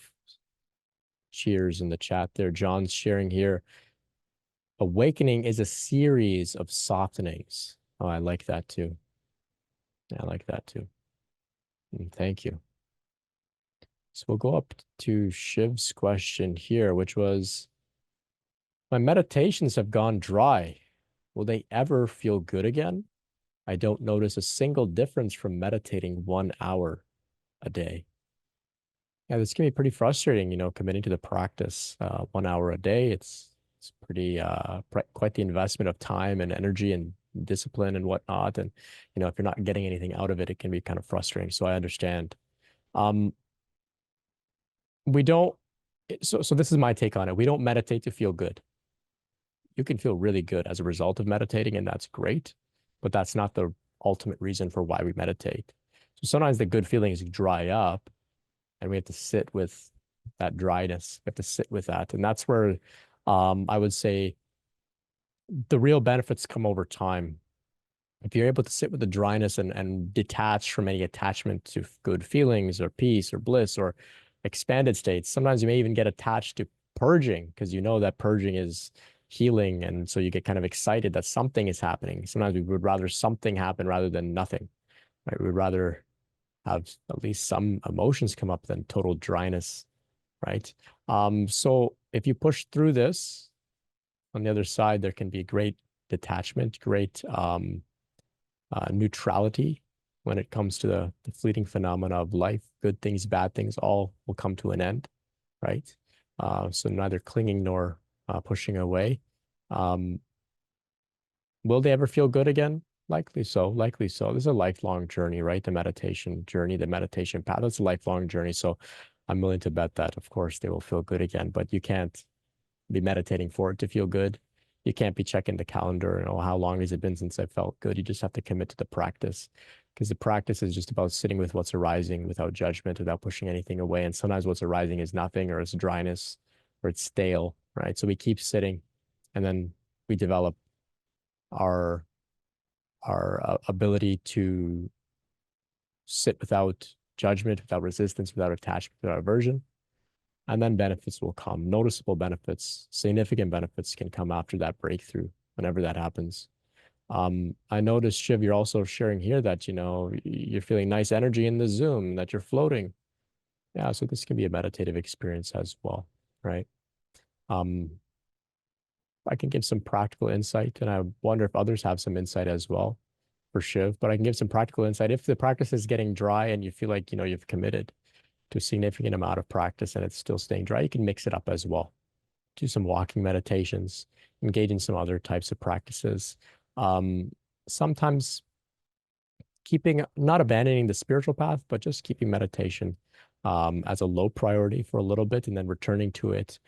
cheers in the chat there. John's sharing here. Awakening is a series of softenings. Oh, I like that too. I like that too. Thank you. So we'll go up to Shiv's question here, which was, my meditations have gone dry. Will they ever feel good again? I don't notice a single difference from meditating 1 hour a day. Yeah, this can be pretty frustrating, committing to the practice 1 hour a day. It's pretty quite the investment of time and energy and discipline and whatnot. And if you're not getting anything out of it, it can be kind of frustrating. So I understand. We don't. So this is my take on it. We don't meditate to feel good. You can feel really good as a result of meditating, and that's great, but that's not the ultimate reason for why we meditate. So sometimes the good feelings dry up, and we have to sit with that dryness. We have to sit with that. And that's where I would say the real benefits come over time. If you're able to sit with the dryness and detach from any attachment to good feelings or peace or bliss or expanded states, sometimes you may even get attached to purging, because you know that purging is healing. And so you get kind of excited that something is happening. Sometimes we would rather something happen rather than nothing, right? We would rather have at least some emotions come up than total dryness, right? So if you push through this, on the other side, there can be great detachment, great neutrality when it comes to the fleeting phenomena of life. Good things, bad things, all will come to an end, right? So neither clinging nor pushing away. Will they ever feel good again? Likely so, likely so. This is a lifelong journey, right? The meditation journey, the meditation path, it's a lifelong journey. So I'm willing to bet that, of course, they will feel good again, but you can't be meditating for it to feel good. You can't be checking the calendar and, oh, how long has it been since I felt good? You just have to commit to the practice, because the practice is just about sitting with what's arising without judgment, without pushing anything away. And sometimes what's arising is nothing, or it's dryness, or it's stale, right? So we keep sitting, and then we develop our ability to sit without judgment, without resistance, without attachment, without aversion. And then benefits will come. Noticeable benefits, significant benefits can come after that breakthrough, whenever that happens. I noticed, Shiv, you're also sharing here that, you're feeling nice energy in the Zoom, that you're floating. Yeah, so this can be a meditative experience as well, right? I can give some practical insight, and I wonder if others have some insight as well for Shiv, but I can give some practical insight. If the practice is getting dry and you feel like, you've committed, to a significant amount of practice and it's still staying dry, you can mix it up as well. Do some walking meditations, engage in some other types of practices. Sometimes not abandoning the spiritual path, but just keeping meditation as a low priority for a little bit, and then returning to it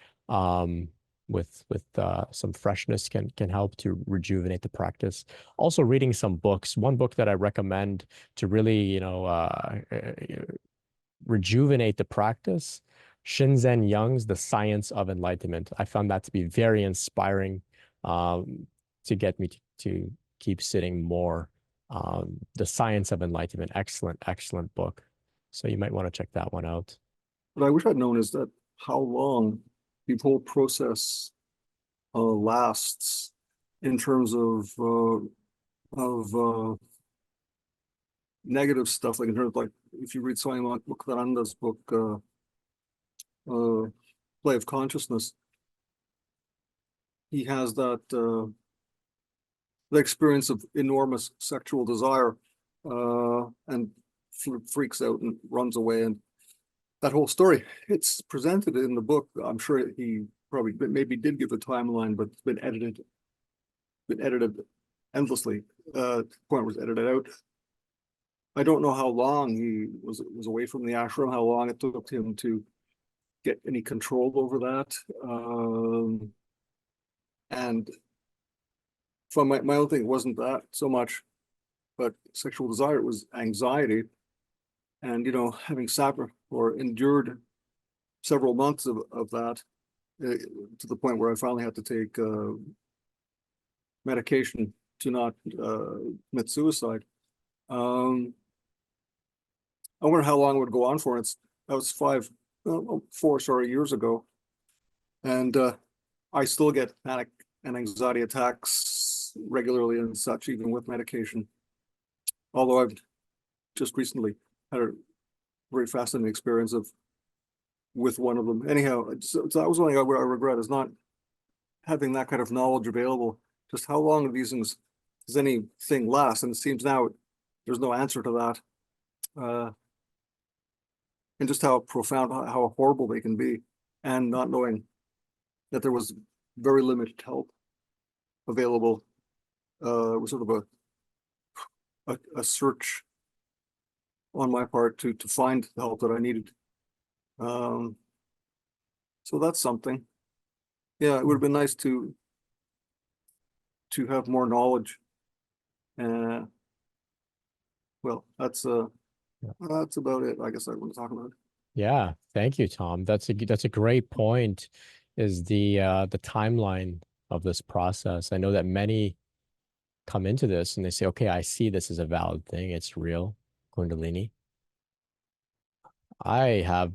with some freshness can help to rejuvenate the practice. Also, reading some books. One book that I recommend to really rejuvenate the practice, Shinzen Young's The Science of Enlightenment. I found that to be very inspiring to get me to keep sitting more. The Science of Enlightenment, excellent book. So you might want to check that one out. What I wish I'd known is that how long the whole process lasts in terms of negative stuff, like in terms of, like, if you read Swami Muktananda's book, Play of Consciousness, he has that the experience of enormous sexual desire and freaks out and runs away, and that whole story, it's presented in the book. I'm sure he probably maybe did give a timeline, but it's been edited endlessly. The point was edited out. I don't know how long he was away from the ashram, how long it took him to get any control over that. And from my own thing, it wasn't that so much, but sexual desire, it was anxiety. And, having suffered or endured several months of that, to the point where I finally had to take medication to not commit suicide. I wonder how long it would go on for. That was 4 years ago. And I still get panic and anxiety attacks regularly and such, even with medication. Although I've just recently had a very fascinating experience with one of them. Anyhow, so that was one thing I regret, is not having that kind of knowledge available. Just how long do these things, does anything last? And it seems now there's no answer to that. And just how profound, how horrible they can be, and not knowing that there was very limited help available. It was sort of a search on my part to find the help that I needed. So that's something. Yeah, it would have been nice to have more knowledge. Well, that's about it, I guess I want to talk about. Yeah, thank you, Tom. That's a great point, is the timeline of this process. I know that many come into this and they say, okay, I see this as a valid thing. It's real, Kundalini. I have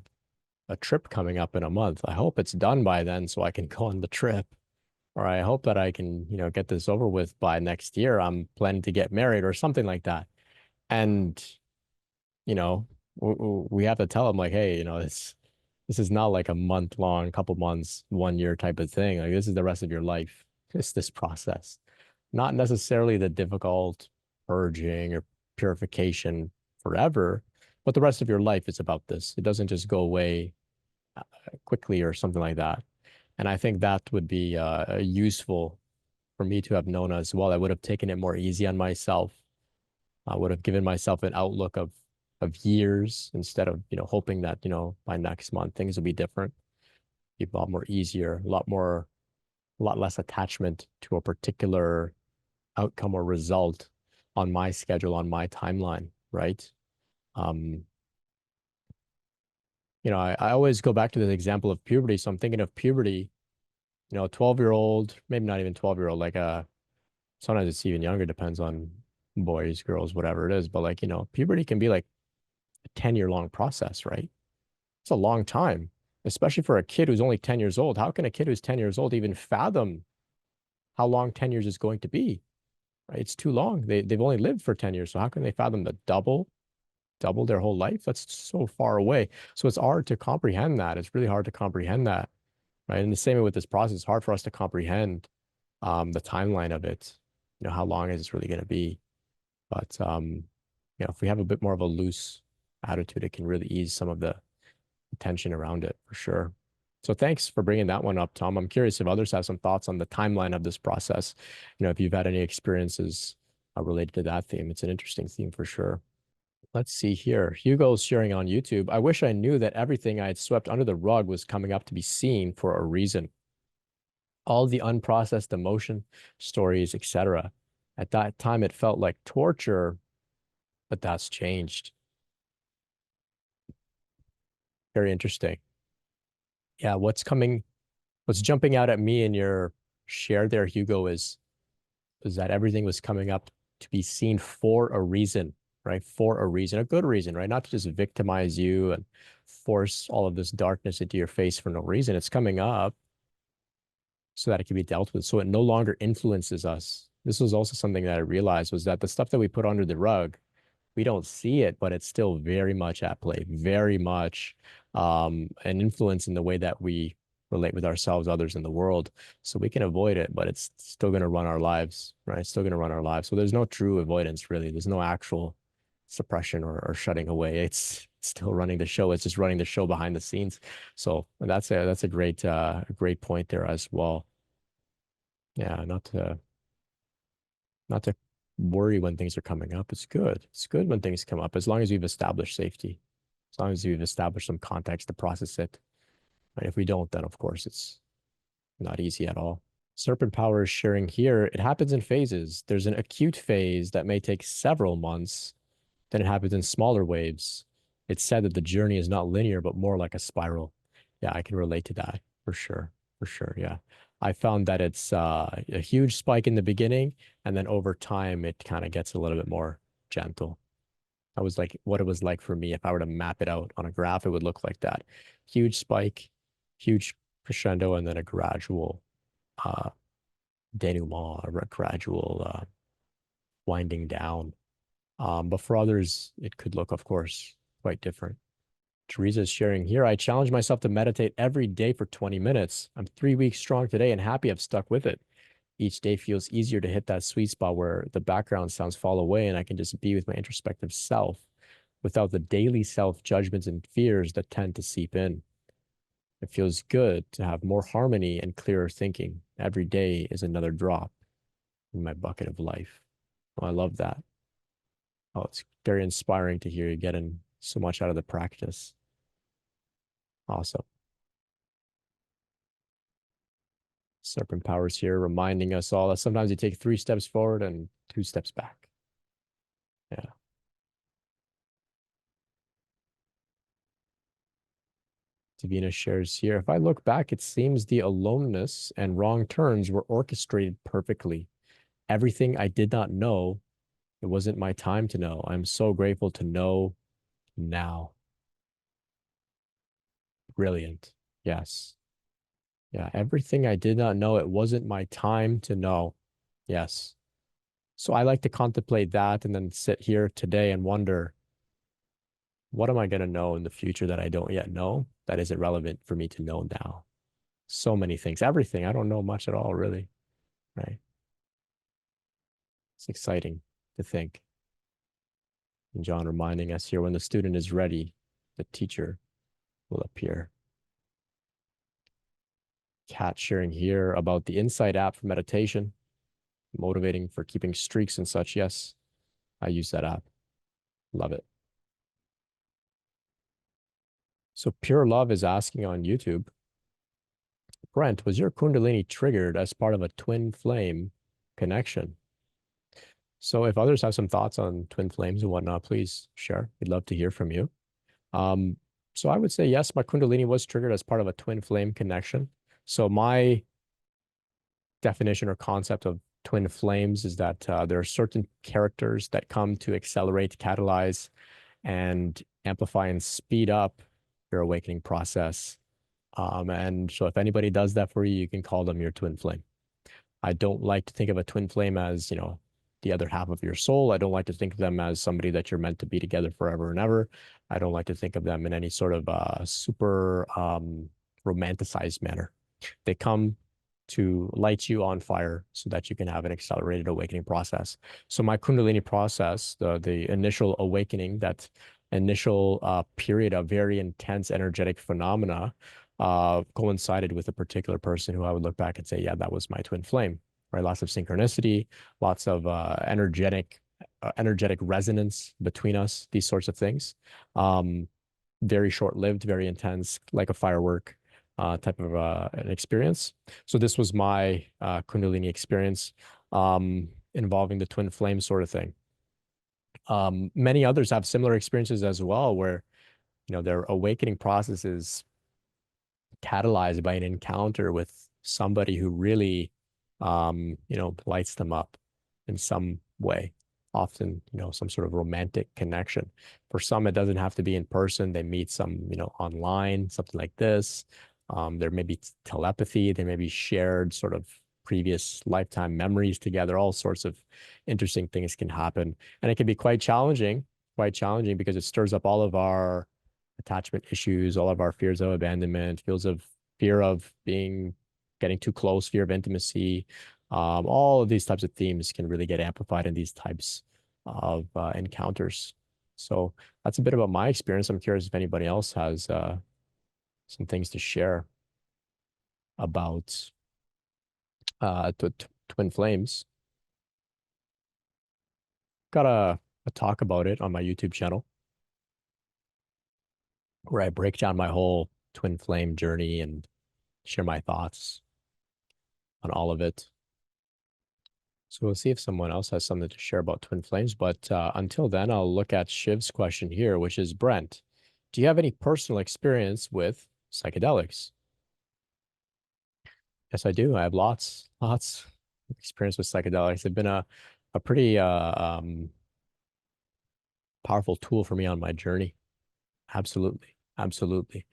a trip coming up in a month. I hope it's done by then so I can go on the trip. Or I hope that I can, get this over with by next year. I'm planning to get married or something like that. And, we have to tell them, like, hey, this is not like a month long, couple months, 1 year type of thing. Like, this is the rest of your life. It's this process, not necessarily the difficult purging or purification forever, but the rest of your life is about this. It doesn't just go away quickly or something like that. And I think that would be useful for me to have known as well. I would have taken it more easy on myself. I would have given myself an outlook of years instead of, hoping that, by next month things will be different. Be a lot more easier, a lot less attachment to a particular outcome or result on my schedule, on my timeline, right? I always go back to the example of puberty. So I'm thinking of puberty, a 12-year-old, maybe not even 12-year-old, like sometimes it's even younger, depends on boys, girls, whatever it is. But puberty can be like a 10-year long process, right? It's a long time, especially for a kid who's only 10 years old. How can a kid who's 10 years old even fathom how long 10 years is going to be? Right? It's too long. They've only lived for 10 years. So how can they fathom the double their whole life? That's so far away. So it's hard to comprehend that. It's really hard to comprehend that, right? And the same way with this process, it's hard for us to comprehend the timeline of it. How long is this really going to be? But if we have a bit more of a loose attitude, it can really ease some of the tension around it for sure. So thanks for bringing that one up, Tom. I'm curious if others have some thoughts on the timeline of this process. If you've had any experiences related to that theme. It's an interesting theme for sure. Let's see here. Hugo's sharing on YouTube. I wish I knew that everything I had swept under the rug was coming up to be seen for a reason. All the unprocessed emotion, stories, etc. At that time, it felt like torture, but that's changed. Very interesting. Yeah, what's jumping out at me in your share there, Hugo, is that everything was coming up to be seen for a reason, right? For a reason, a good reason, right? Not to just victimize you and force all of this darkness into your face for no reason. It's coming up so that it can be dealt with, so it no longer influences us. This was also something that I realized, was that the stuff that we put under the rug, we don't see it, but it's still very much at play, very much an influence in the way that we relate with ourselves, others in the world. So we can avoid it, but it's still going to run our lives, right? It's still going to run our lives. So there's no true avoidance, really. There's no actual suppression or shutting away. It's still running the show. It's just running the show behind the scenes. So that's a great point there as well. Yeah, not to worry when things are coming up. It's good. It's good when things come up, as long as we've established safety, as long as we've established some context to process it. And if we don't, then of course it's not easy at all. Serpent Power is sharing here. It happens in phases. There's an acute phase that may take several months. Then it happens in smaller waves. It's said that the journey is not linear, but more like a spiral. Yeah, I can relate to that for sure. For sure. Yeah. I found that it's a huge spike in the beginning, and then over time, it kind of gets a little bit more gentle. That was like what it was like for me. If I were to map it out on a graph, it would look like that. Huge spike, huge crescendo, and then a gradual denouement, a gradual winding down. But for others, it could look, of course, quite different. Teresa is sharing here. I challenge myself to meditate every day for 20 minutes. I'm 3 weeks strong today and happy I've stuck with it. Each day feels easier to hit that sweet spot where the background sounds fall away and I can just be with my introspective self without the daily self-judgments and fears that tend to seep in. It feels good to have more harmony and clearer thinking. Every day is another drop in my bucket of life. Oh, I love that. Oh, it's very inspiring to hear you getting so much out of the practice. Awesome. Serpent Powers here reminding us all that sometimes you take 3 steps forward and 2 steps back. Yeah. Davina shares here. If I look back, it seems the aloneness and wrong turns were orchestrated perfectly. Everything I did not know, it wasn't my time to know. I'm so grateful to know now. Brilliant. Yes. Yeah, everything I did not know, it wasn't my time to know. Yes. So I like to contemplate that and then sit here today and wonder, what am I going to know in the future that I don't yet know that isn't relevant for me to know now? So many things, everything. I don't know much at all, really. Right. It's exciting to think. And John reminding us here, when the student is ready, the teacher will appear. Kat sharing here about the Insight app for meditation, motivating for keeping streaks and such. Yes, I use that app. Love it. So Pure Love is asking on YouTube, Brent, was your Kundalini triggered as part of a twin flame connection? So if others have some thoughts on twin flames and whatnot, please share. We'd love to hear from you. So I would say, yes, my Kundalini was triggered as part of a twin flame connection. So my definition or concept of twin flames is that there are certain characters that come to accelerate, catalyze, and amplify and speed up your awakening process. And so if anybody does that for you, you can call them your twin flame. I don't like to think of a twin flame as, the other half of your soul. I don't like to think of them as somebody that you're meant to be together forever and ever. I don't like to think of them in any sort of super romanticized manner. They come to light you on fire so that you can have an accelerated awakening process. So my Kundalini process, the initial awakening that initial period of very intense energetic phenomena coincided with a particular person who I would look back and say, yeah, that was my twin flame, right? Lots of synchronicity, lots of energetic resonance between us, these sorts of things. Very short-lived, very intense, like a firework type of an experience. So this was my Kundalini experience involving the twin flame sort of thing. Many others have similar experiences as well, where their awakening process is catalyzed by an encounter with somebody who really lights them up in some way. Often, some sort of romantic connection. For some, it doesn't have to be in person. They meet some, online, something like this. There may be telepathy. There may be shared sort of previous lifetime memories together. All sorts of interesting things can happen. And it can be quite challenging because it stirs up all of our attachment issues, all of our fears of abandonment, fear of getting too close, fear of intimacy. All of these types of themes can really get amplified in these types of encounters. So that's a bit about my experience. I'm curious if anybody else has some things to share about twin flames. Got a talk about it on my YouTube channel, where I break down my whole twin flame journey and share my thoughts on all of it. So we'll see if someone else has something to share about twin flames. But until then, I'll look at Shiv's question here, which is, Brent, do you have any personal experience with psychedelics? Yes, I do. I have lots of experience with psychedelics. They've been a pretty powerful tool for me on my journey. Absolutely. Absolutely.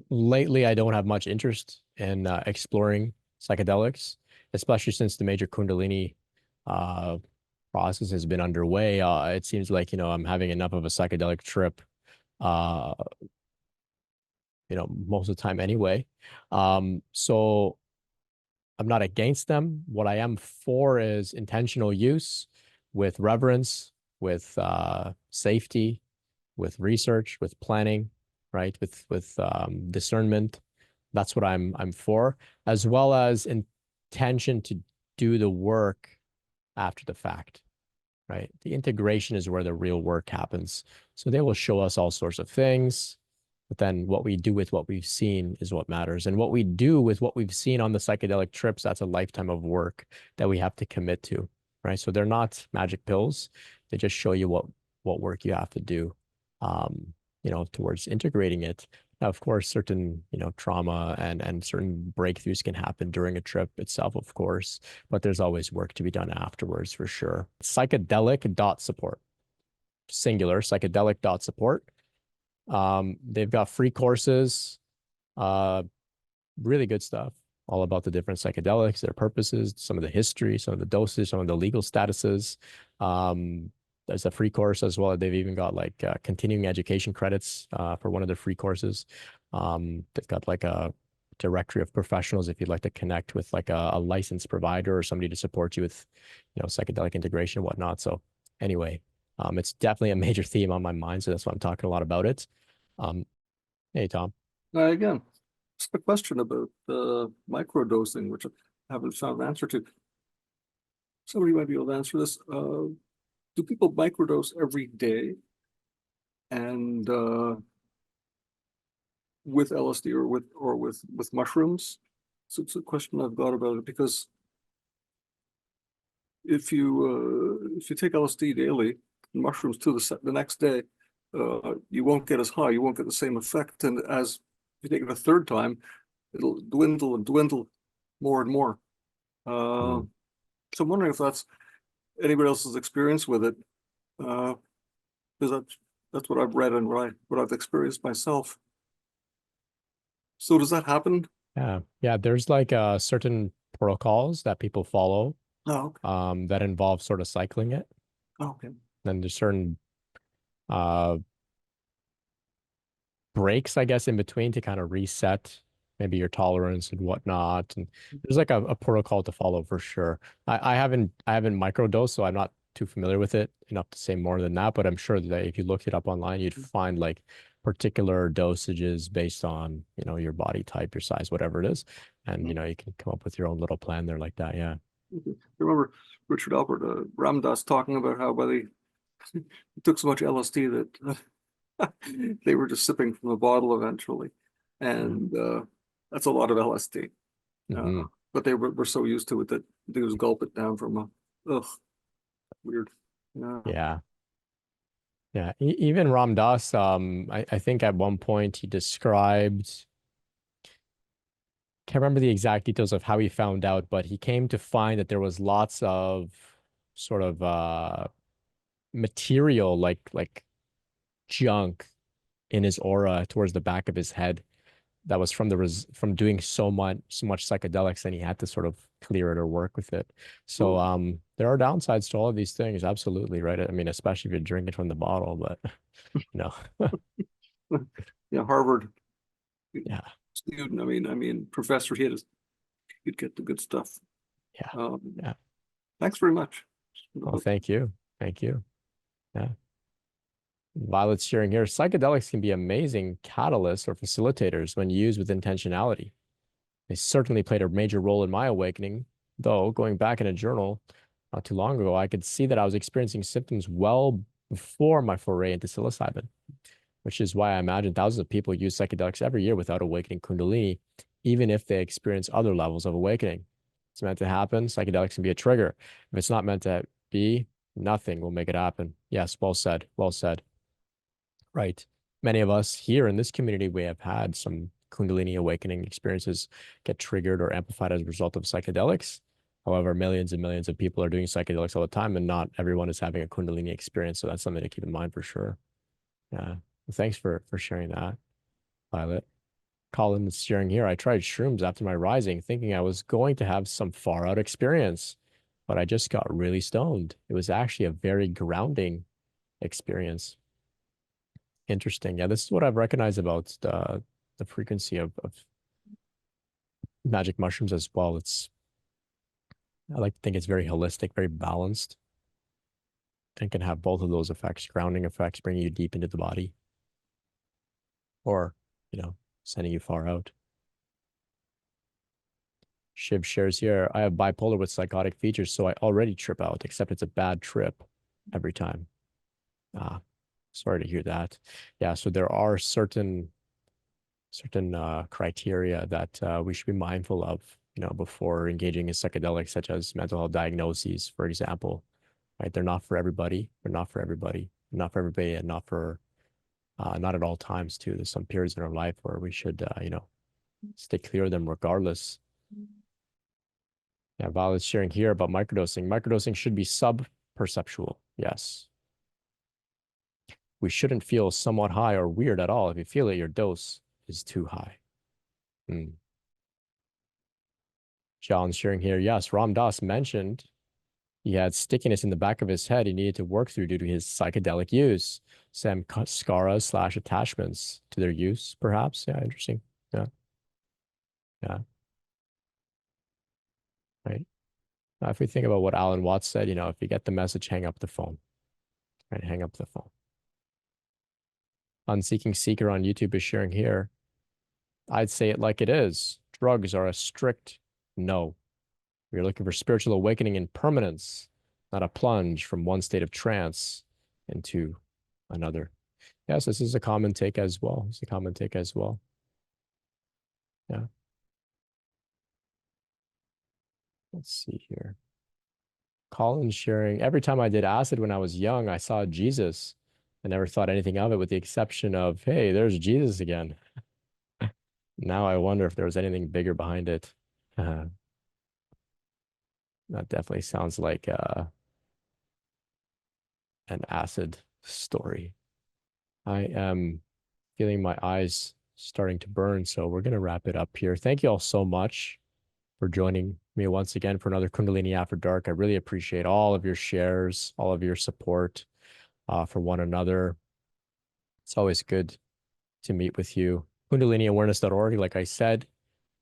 Lately, I don't have much interest in exploring psychedelics, especially since the major Kundalini process has been underway. It seems like, I'm having enough of a psychedelic trip, most of the time anyway. So I'm not against them. What I am for is intentional use with reverence, with safety, with research, with planning, right? With discernment. That's what I'm for, as well as intention to do the work after the fact, right? The integration is where the real work happens. So they will show us all sorts of things, but then what we do with what we've seen is what matters. And what we do with what we've seen on the psychedelic trips, that's a lifetime of work that we have to commit to, right? So they're not magic pills. They just show you what work you have to do, towards integrating it. Now, of course, certain, trauma and certain breakthroughs can happen during a trip itself, of course, but there's always work to be done afterwards for sure. Psychedelic.support, singular, psychedelic.support. They've got free courses, really good stuff, all about the different psychedelics, their purposes, some of the history, some of the dosage, some of the legal statuses. There's a free course as well. They've even got like continuing education credits for one of their free courses. They've got like a directory of professionals if you'd like to connect with like a licensed provider or somebody to support you with, psychedelic integration and whatnot. So anyway, it's definitely a major theme on my mind. So that's why I'm talking a lot about it. Hey, Tom. Again, just a question about microdosing, which I haven't found an answer to. Somebody might be able to answer this. Do people microdose every day and with LSD or with mushrooms? So it's a question I've got about it, because if you take LSD daily, mushrooms too, the next day, you won't get as high, you won't get the same effect, and as if you take it a third time, it'll dwindle and dwindle more and more. So I'm wondering if that's anybody else's experience with it, because that's what I've read and what I've experienced myself. So does that happen? Yeah. There's like certain protocols that people follow. Oh, okay. That involve sort of cycling it. Oh, okay. Then there's certain breaks, I guess, in between to kind of reset maybe your tolerance and whatnot. And there's like a protocol to follow for sure. I haven't microdosed, so I'm not too familiar with it enough to say more than that. But I'm sure that if you looked it up online, you'd find like particular dosages based on, you know, your body type, your size, whatever it is. And, you know, you can come up with your own little plan there like that. Yeah. I remember Richard Albert Ram Dass talking about how by they took so much LSD that they were just sipping from the bottle eventually, and that's a lot of LSD. Mhm. But they were so used to it that they just gulp it down from a weird. Yeah. Yeah. Yeah. Even Ram Dass, I think at one point he described, can't remember the exact details of how he found out, but he came to find that there was lots of sort of material like junk in his aura towards the back of his head that was from from doing so much psychedelics, and he had to sort of clear it or work with it. So there are downsides to all of these things, absolutely, right? I mean, especially if you're drinking from the bottle, but no. Yeah, Harvard Yeah. student. I mean, professor. He'd get the good stuff. Yeah. Yeah. Thanks very much. Well, thank you. Thank you. Yeah. Violet's sharing here. Psychedelics can be amazing catalysts or facilitators when used with intentionality. They certainly played a major role in my awakening, though going back in a journal not too long ago, I could see that I was experiencing symptoms well before my foray into psilocybin, which is why I imagine thousands of people use psychedelics every year without awakening Kundalini, even if they experience other levels of awakening. It's meant to happen. Psychedelics can be a trigger. If it's not meant to be, nothing will make it happen. Yes, well said. Well said. Right. Many of us here in this community, we have had some Kundalini awakening experiences get triggered or amplified as a result of psychedelics. However, millions and millions of people are doing psychedelics all the time, and not everyone is having a Kundalini experience. So that's something to keep in mind for sure. Yeah. Well, thanks for sharing that, Violet. Colin is sharing here. I tried shrooms after my rising, thinking I was going to have some far out experience, but I just got really stoned. It was actually a very grounding experience. Interesting. Yeah, this is what I've recognized about the frequency of magic mushrooms as well. I like to think it's very holistic, very balanced, and can have both of those effects, grounding effects, bringing you deep into the body, or, you know, sending you far out. Shiv shares here, I have bipolar with psychotic features, so I already trip out, except it's a bad trip every time. Sorry to hear that. Yeah, so there are certain criteria that we should be mindful of, you know, before engaging in psychedelics, such as mental health diagnoses, for example. Right? They're not for everybody. They're not for everybody. Not for everybody, and not for not at all times too. There's some periods in our life where we should, you know, stay clear of them regardless. Yeah, Violet's sharing here about microdosing. Microdosing should be sub-perceptual. Yes. We shouldn't feel somewhat high or weird at all. If you feel it, your dose is too high. John's sharing here. Yes, Ram Dass mentioned he had stickiness in the back of his head he needed to work through due to his psychedelic use. Samskaras / attachments to their use, perhaps. Yeah, interesting. Yeah. Yeah. Right. Now, if we think about what Alan Watts said, you know, if you get the message, hang up the phone. Right, hang up the phone. Unseeking Seeker on YouTube is sharing here. I'd say it like it is. Drugs are a strict no. We're looking for spiritual awakening and permanence, not a plunge from one state of trance into another. Yes, this is a common take as well. It's a common take as well. Yeah. Let's see here. Colin's sharing, every time I did acid when I was young, I saw Jesus. I never thought anything of it with the exception of, hey, there's Jesus again. Now I wonder if there was anything bigger behind it. That definitely sounds like an acid story. I am feeling my eyes starting to burn, so we're going to wrap it up here. Thank you all so much for joining me once again for another Kundalini After Dark. I really appreciate all of your shares, all of your support for one another. It's always good to meet with you. KundaliniAwareness.org, like I said,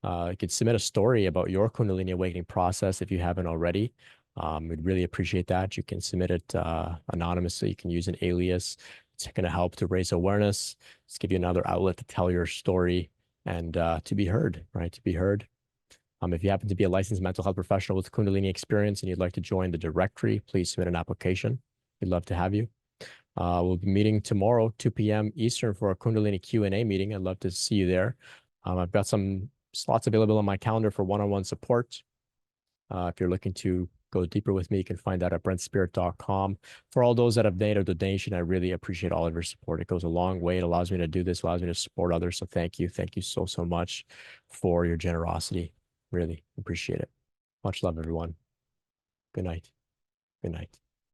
You could submit a story about your Kundalini awakening process if you haven't already. We'd really appreciate that. You can submit it anonymously. You can use an alias. It's going to help to raise awareness. It's give you another outlet to tell your story and to be heard, right? To be heard. If you happen to be a licensed mental health professional with Kundalini experience and you'd like to join the directory, please submit an application. We'd love to have you. We'll be meeting tomorrow, 2 p.m. Eastern, for a Kundalini Q&A meeting. I'd love to see you there. I've got some slots available on my calendar for one-on-one support. If you're looking to go deeper with me, you can find that at brentspirit.com. For all those that have made a donation, I really appreciate all of your support. It goes a long way. It allows me to do this, allows me to support others. So thank you. Thank you so, so much for your generosity. Really appreciate it. Much love, everyone. Good night. Good night.